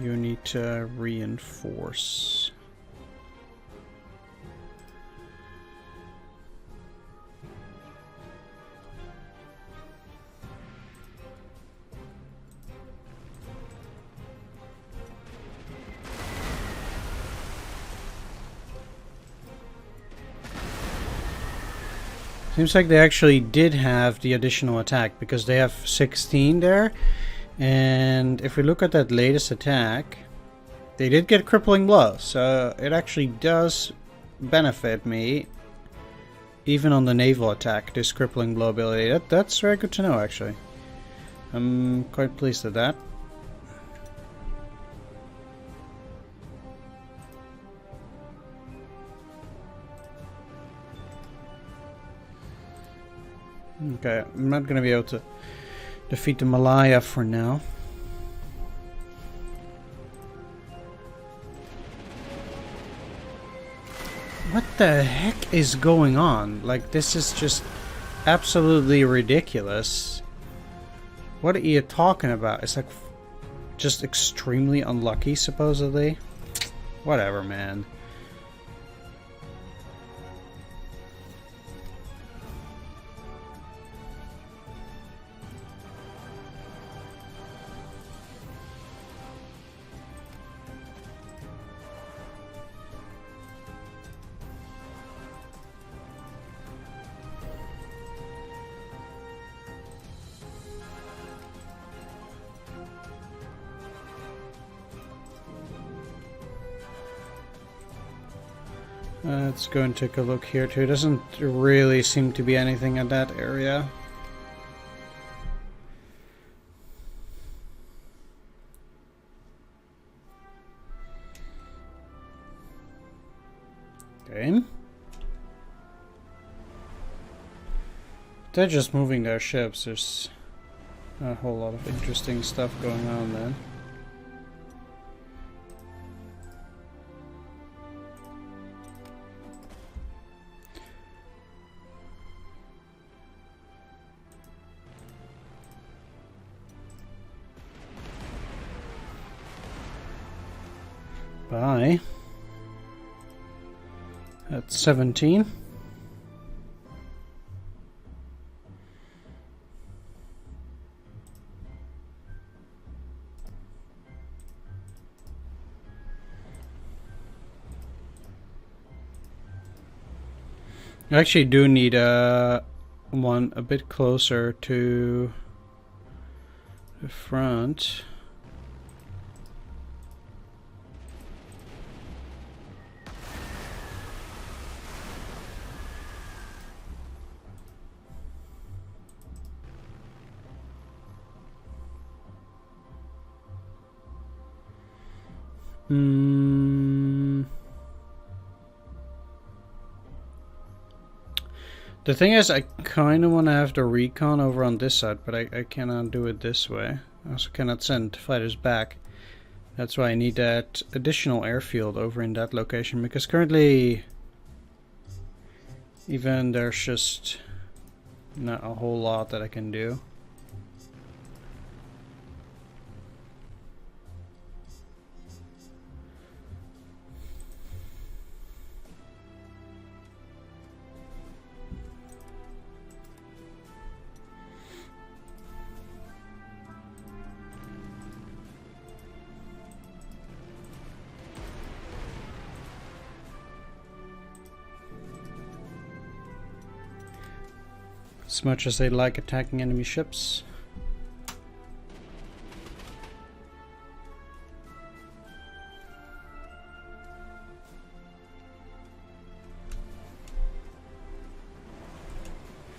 you need to reinforce. Seems like they actually did have the additional attack because they have 16 there. And if we look at that latest attack, they did get crippling blow, so it actually does benefit me, even on the naval attack, this crippling blow ability. That's very good to know, actually. I'm quite pleased with that. Okay, I'm not going to be able to defeat the Malaya for now. What the heck is going on? Like, this is just absolutely ridiculous. What are you talking about? It's like just extremely unlucky, supposedly. Whatever, man. Let's go and take a look here too. Doesn't really seem to be anything in that area. Okay. They're just moving their ships. There's a whole lot of interesting stuff going on then. Bye. That's 17. I actually do need one a bit closer to the front. The thing is, I kind of want to have the recon over on this side, but I cannot do it this way. I also cannot send fighters back. That's why I need that additional airfield over in that location, because currently even there's just not a whole lot that I can do. As much as they like attacking enemy ships.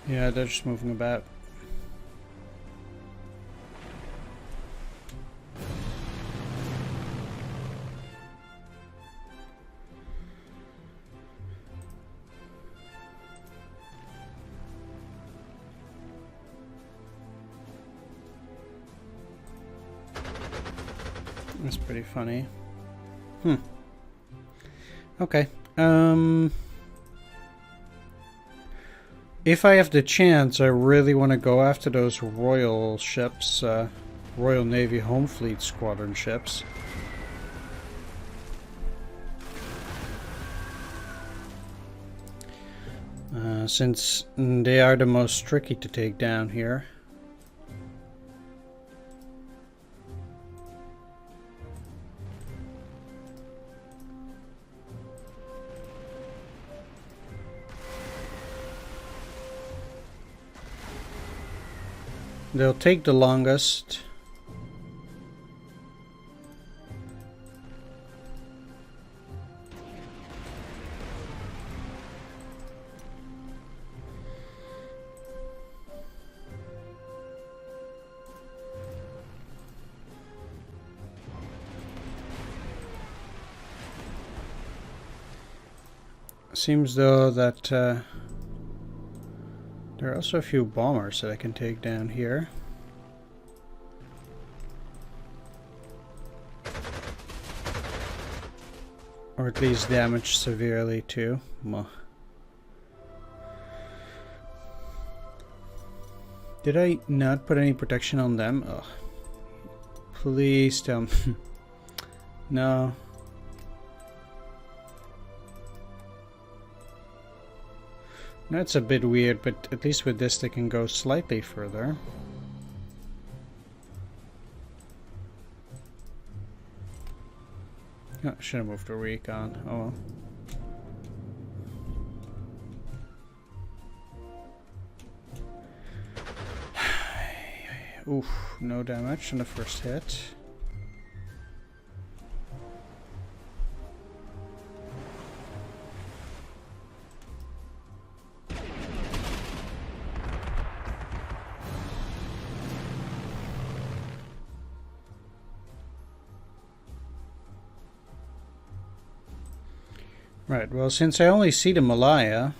Yeah, they're just moving about. That's pretty funny. Okay. If I have the chance, I really want to go after those Royal ships, Royal Navy Home Fleet Squadron ships. Since they are the most tricky to take down here. They'll take the longest. Seems though that there are also a few bombers that I can take down here. Or at least damage severely too. Well, did I not put any protection on them? Oh, please don't. No. That's a bit weird, but at least with this they can go slightly further. Oh, should have moved to recon. Oh well. Oof, no damage on the first hit. Right, well, since I only see the Malaya...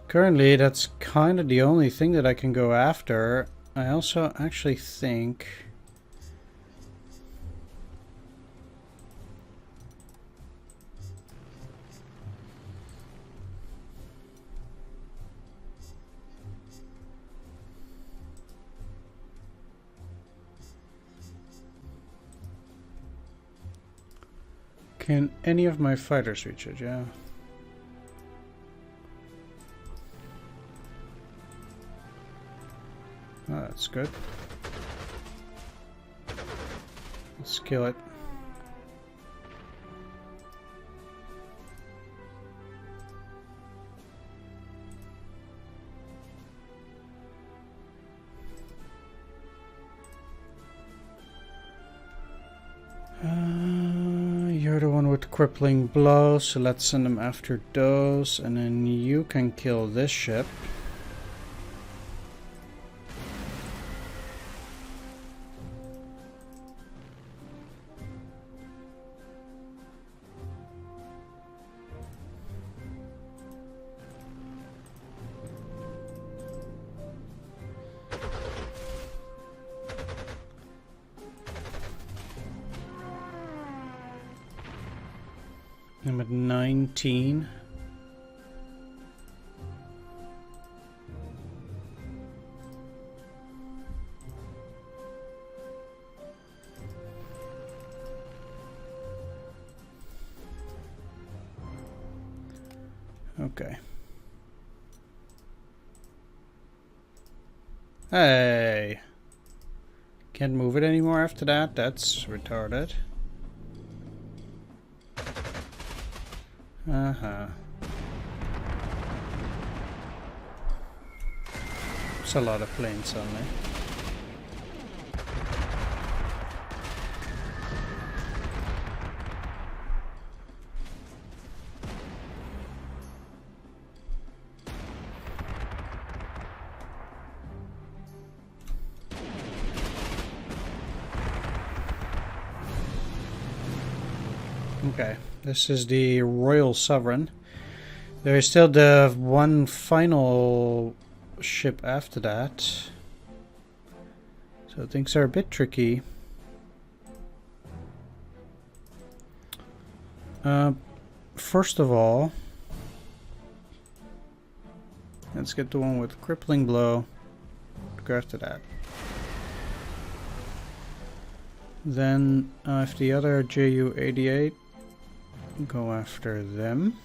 Currently, that's kind of the only thing that I can go after. I also actually think... Can any of my fighters reach it? Yeah. Oh, that's good. Let's kill it. You're the one with the crippling blow, so let's send them after those, and then you can kill this ship. I'm at 19. Okay. Hey. Can't move it anymore after that? That's retarded. Uh-huh. It's a lot of planes suddenly. Okay, this is the Royal Sovereign. There is still the one final ship after that. So things are a bit tricky. First of all, let's get the one with crippling blow. Go after that. Then if the other Ju-88, go after them.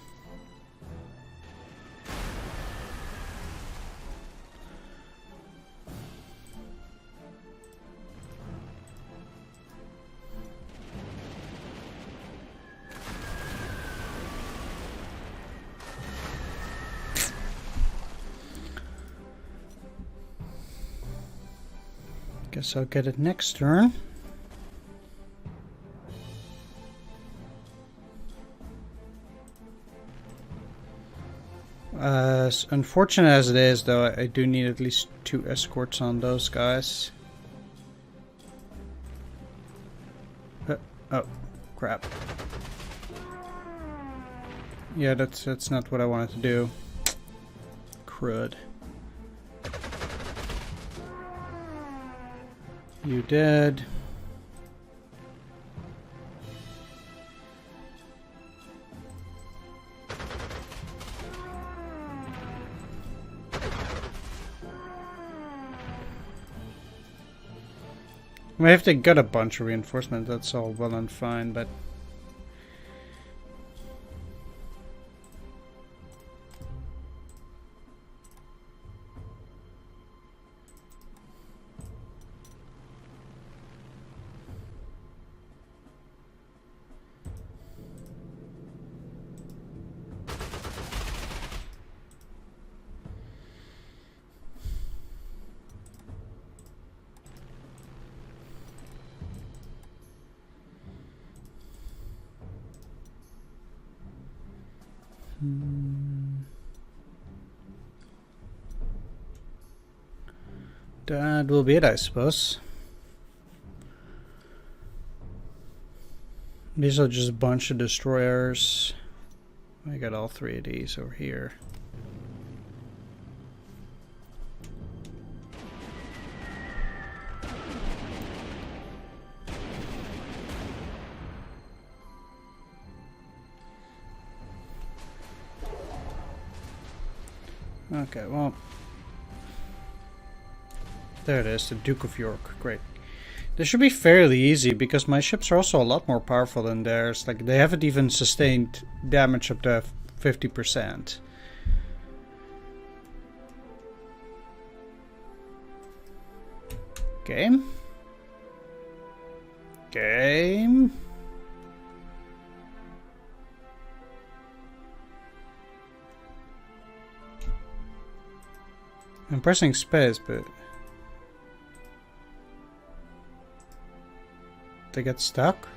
Guess I'll get it next turn. As unfortunate as it is, though, I do need at least 2 escorts on those guys. Oh, crap. Yeah, that's not what I wanted to do. Crud. You dead. I mean, if they got a bunch of reinforcement, that's all well and fine, but... that will be it, I suppose. These are just a bunch of destroyers. I got all 3 of these over here. Okay, well, there it is, the Duke of York. Great. This should be fairly easy because my ships are also a lot more powerful than theirs. Like, they haven't even sustained damage up to 50%. Game. Game. I'm pressing space, but they get stuck.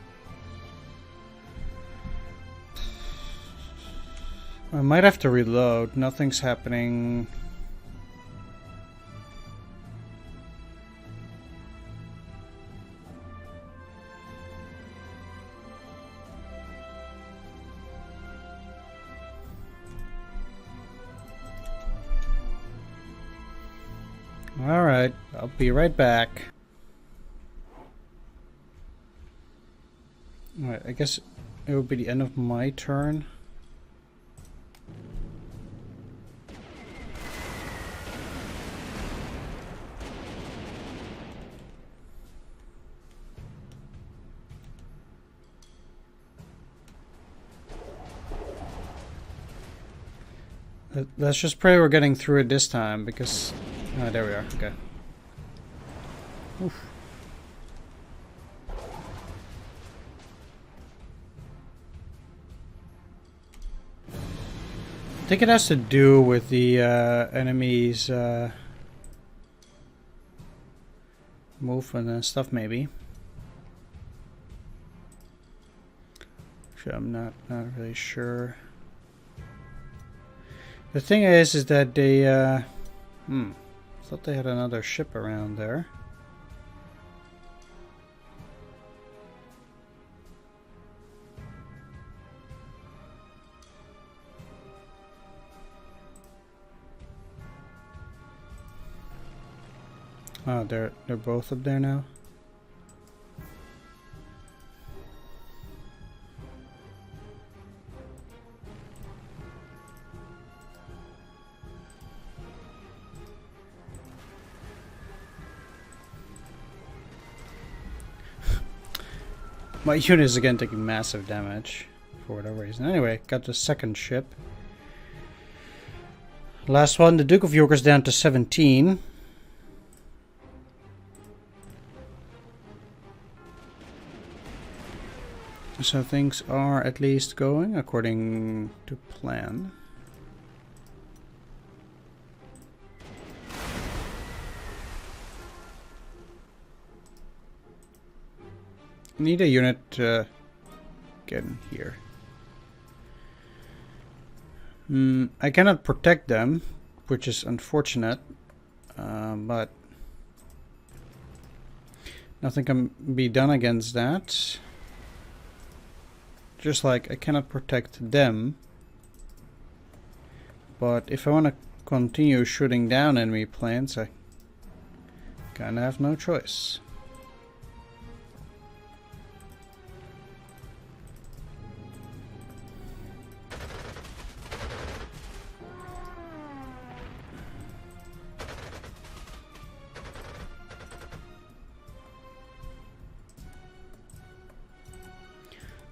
I might have to reload. Nothing's happening. Alright, I'll be right back. Alright, I guess it will be the end of my turn. Let's just pray we're getting through it this time, because... Oh, there we are. Okay. Oof. I think it has to do with the enemies' movement and stuff, maybe. Actually, I'm not really sure. The thing is that they, thought they had another ship around there. Oh, they're both up there now. My unit is again taking massive damage for whatever reason. Anyway, got the second ship. Last one, the Duke of York is down to 17. So things are at least going according to plan. Need a unit to get in here. I cannot protect them, which is unfortunate, but nothing can be done against that. Just like I cannot protect them, but if I want to continue shooting down enemy planes, I kind of have no choice.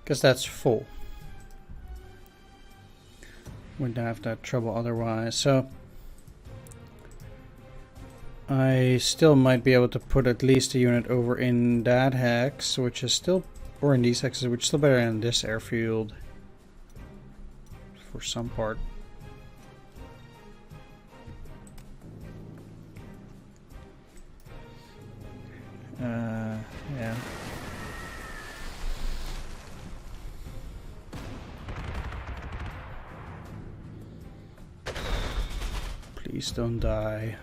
Guess that's full. Wouldn't have that trouble otherwise. So I still might be able to put at least a unit over in that hex, which is still, or in these hexes, which is still better than this airfield for some part. Yeah. Please don't die.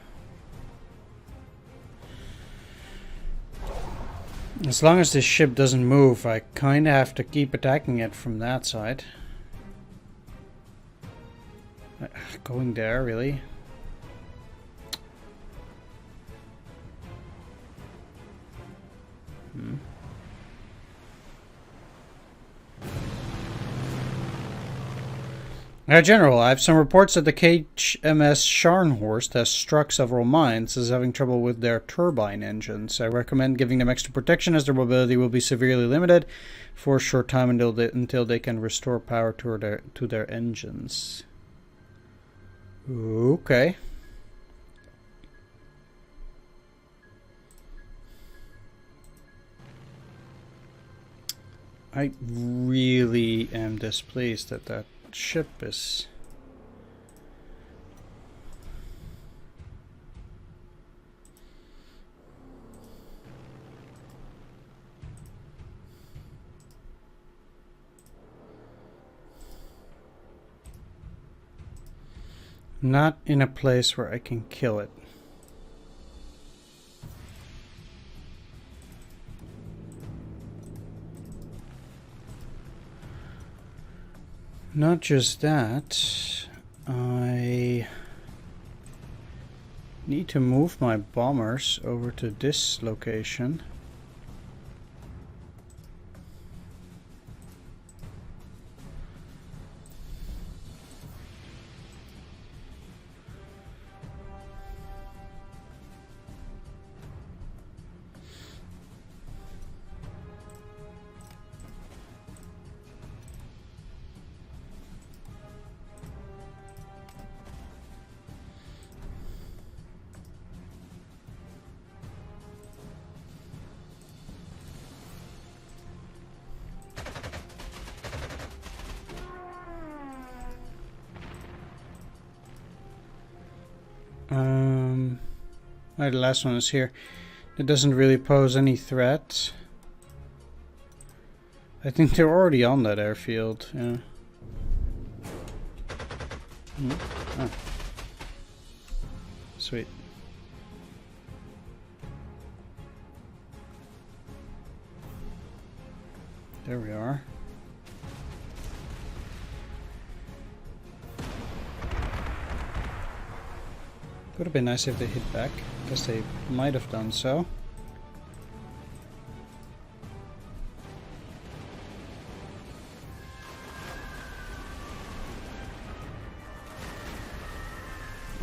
As long as this ship doesn't move, I kind of have to keep attacking it from that side. Going there, really? General, I have some reports that the HMS Scharnhorst has struck several mines as having trouble with their turbine engines. I recommend giving them extra protection as their mobility will be severely limited for a short time until they can restore power to their engines. Okay. I really am displeased that that ship is not in a place where I can kill it. Not just that, I need to move my bombers over to this location. Alright, the last one is here. It doesn't really pose any threat. I think they're already on that airfield, yeah. Oh. Sweet. There we are. Would have been nice if they hit back. Guess they might have done so.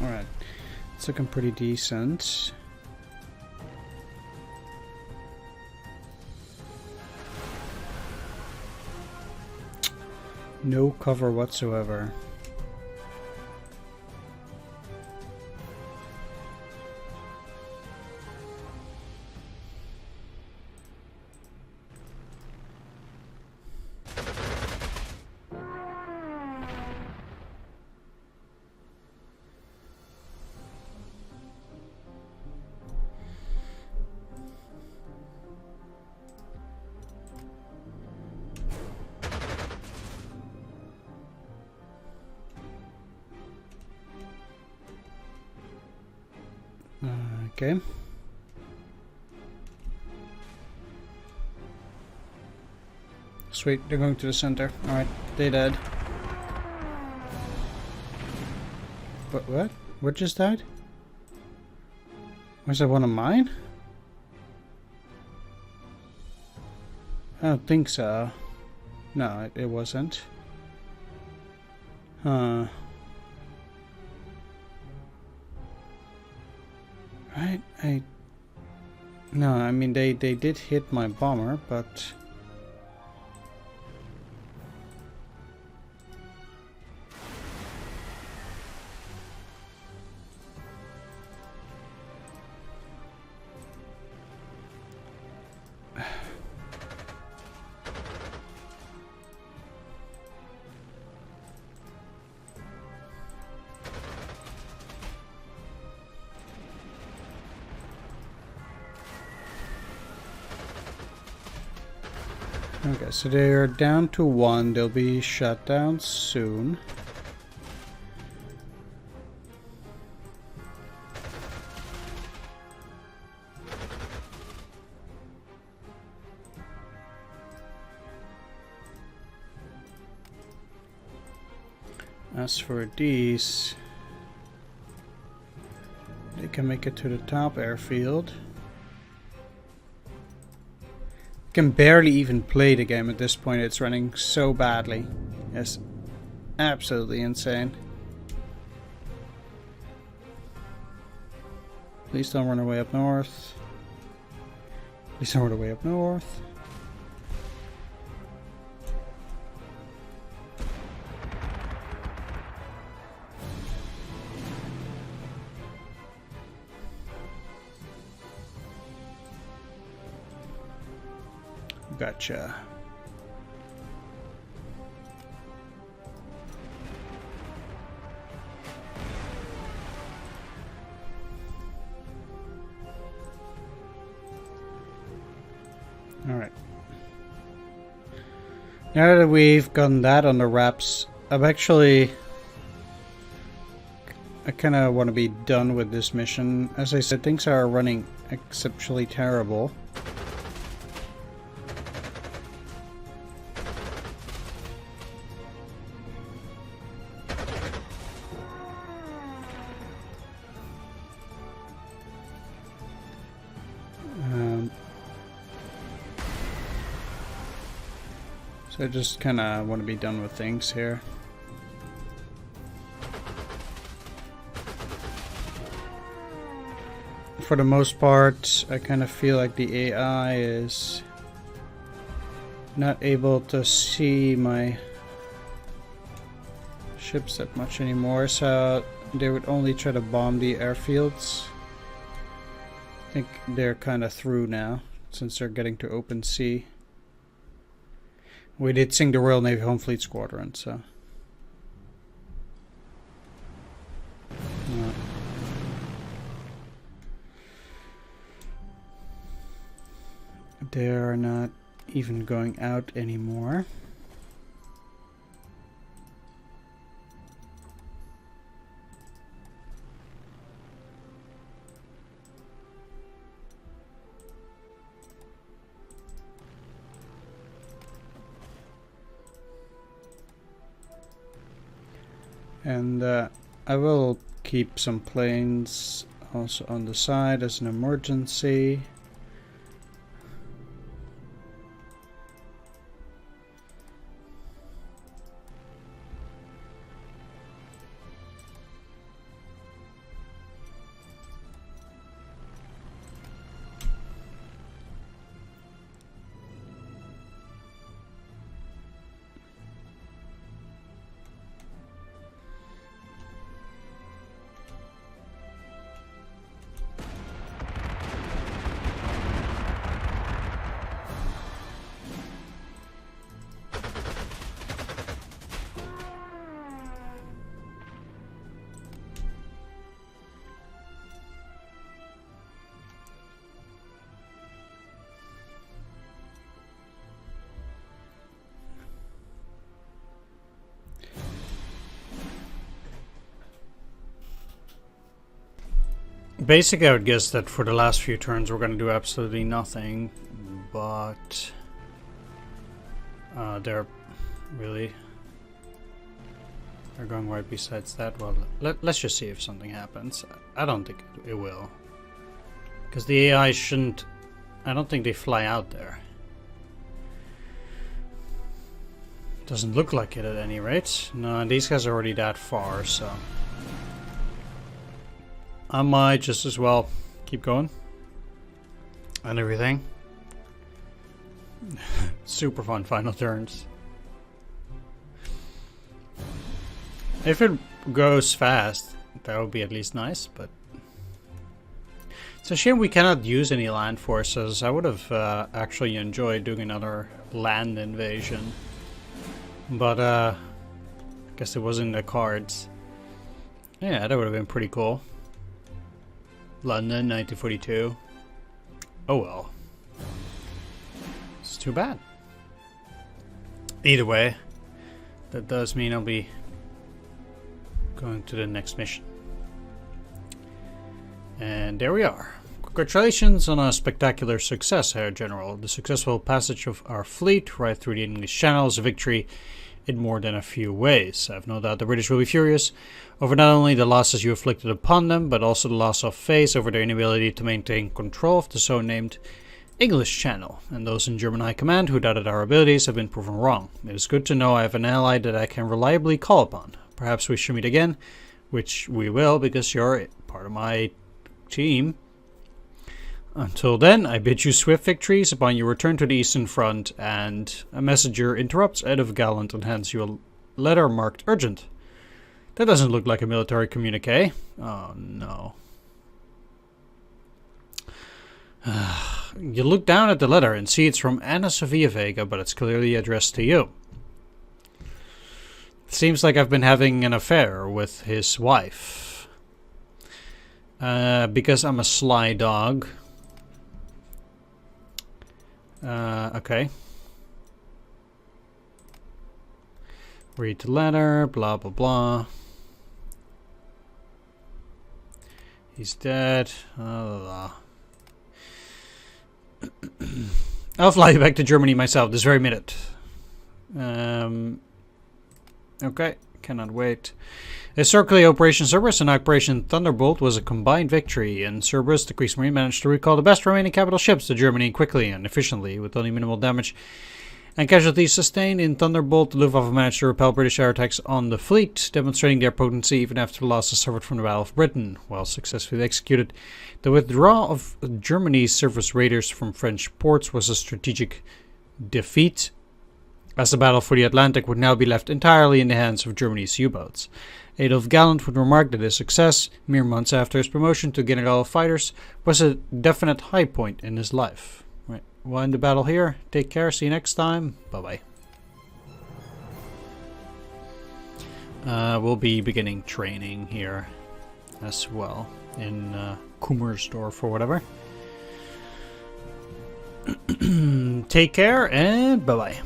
Alright, it's looking pretty decent. No cover whatsoever. Okay. Sweet, they're going to the center. Alright, they dead. But what? What just died? Was that one of mine? I don't think so. No, it wasn't. Huh. Right, no, I mean they did hit my bomber, but okay, so they are down to one. They'll be shut down soon. As for these, they can make it to the top airfield. Can barely even play the game at this point. It's running so badly. It's absolutely insane. Please don't run away up north. Please don't run away up north. Gotcha. All right. Now that we've gotten that on the wraps, I kind of want to be done with this mission. As I said, things are running exceptionally terrible. So I just kind of want to be done with things here. For the most part, I kind of feel like the AI is not able to see my ships that much anymore, so they would only try to bomb the airfields. I think they're kind of through now, since they're getting to open sea. We did sing the Royal Navy Home Fleet Squadron, so... They are not even going out anymore. And I will keep some planes also on the side as an emergency. Basically, I would guess that for the last few turns we're going to do absolutely nothing, but they're going right besides that. Well, let's just see if something happens. I don't think it will, because the AI shouldn't. I don't think they fly out there. Doesn't look like it at any rate. No, these guys are already that far, so I might just as well keep going and everything. Super fun final turns. If it goes fast, that would be at least nice, but it's a shame we cannot use any land forces. I would have actually enjoyed doing another land invasion, but I guess it wasn't in the cards. Yeah, that would have been pretty cool. London, 1942. Oh well. It's too bad. Either way, that does mean I'll be going to the next mission. And there we are. Congratulations on a spectacular success, Herr General. The successful passage of our fleet right through the English Channel is a victory in more than a few ways. I have no doubt the British will be furious over not only the losses you inflicted upon them, but also the loss of face over their inability to maintain control of the so-named English Channel, and those in German High Command who doubted our abilities have been proven wrong. It is good to know I have an ally that I can reliably call upon. Perhaps we should meet again, which we will because you're part of my team. Until then, I bid you swift victories upon your return to the Eastern Front, and a messenger interrupts Ed of Gallant and hands you a letter marked urgent. That doesn't look like a military communique. Oh no. You look down at the letter and see it's from Anna Sofia Vega, but it's clearly addressed to you. It seems like I've been having an affair with his wife. Because I'm a sly dog. Okay. Read the letter, blah blah blah. He's dead. I'll fly you back to Germany myself this very minute. Okay, cannot wait. Historically, Operation Cerberus and Operation Thunderbolt was a combined victory. In Cerberus, the Kriegsmarine managed to recall the best remaining capital ships to Germany quickly and efficiently, with only minimal damage and casualties sustained. In Thunderbolt, the Luftwaffe managed to repel British air attacks on the fleet, demonstrating their potency even after the losses suffered from the Battle of Britain. While successfully executed, the withdrawal of Germany's surface raiders from French ports was a strategic defeat, as the battle for the Atlantic would now be left entirely in the hands of Germany's U-boats. Adolf Gallant would remark that his success, mere months after his promotion to General of Fighters, was a definite high point in his life. Right, we'll end the battle here. Take care, see you next time. Bye-bye. We'll be beginning training here as well, in Kummersdorf or whatever. Take care, and bye-bye.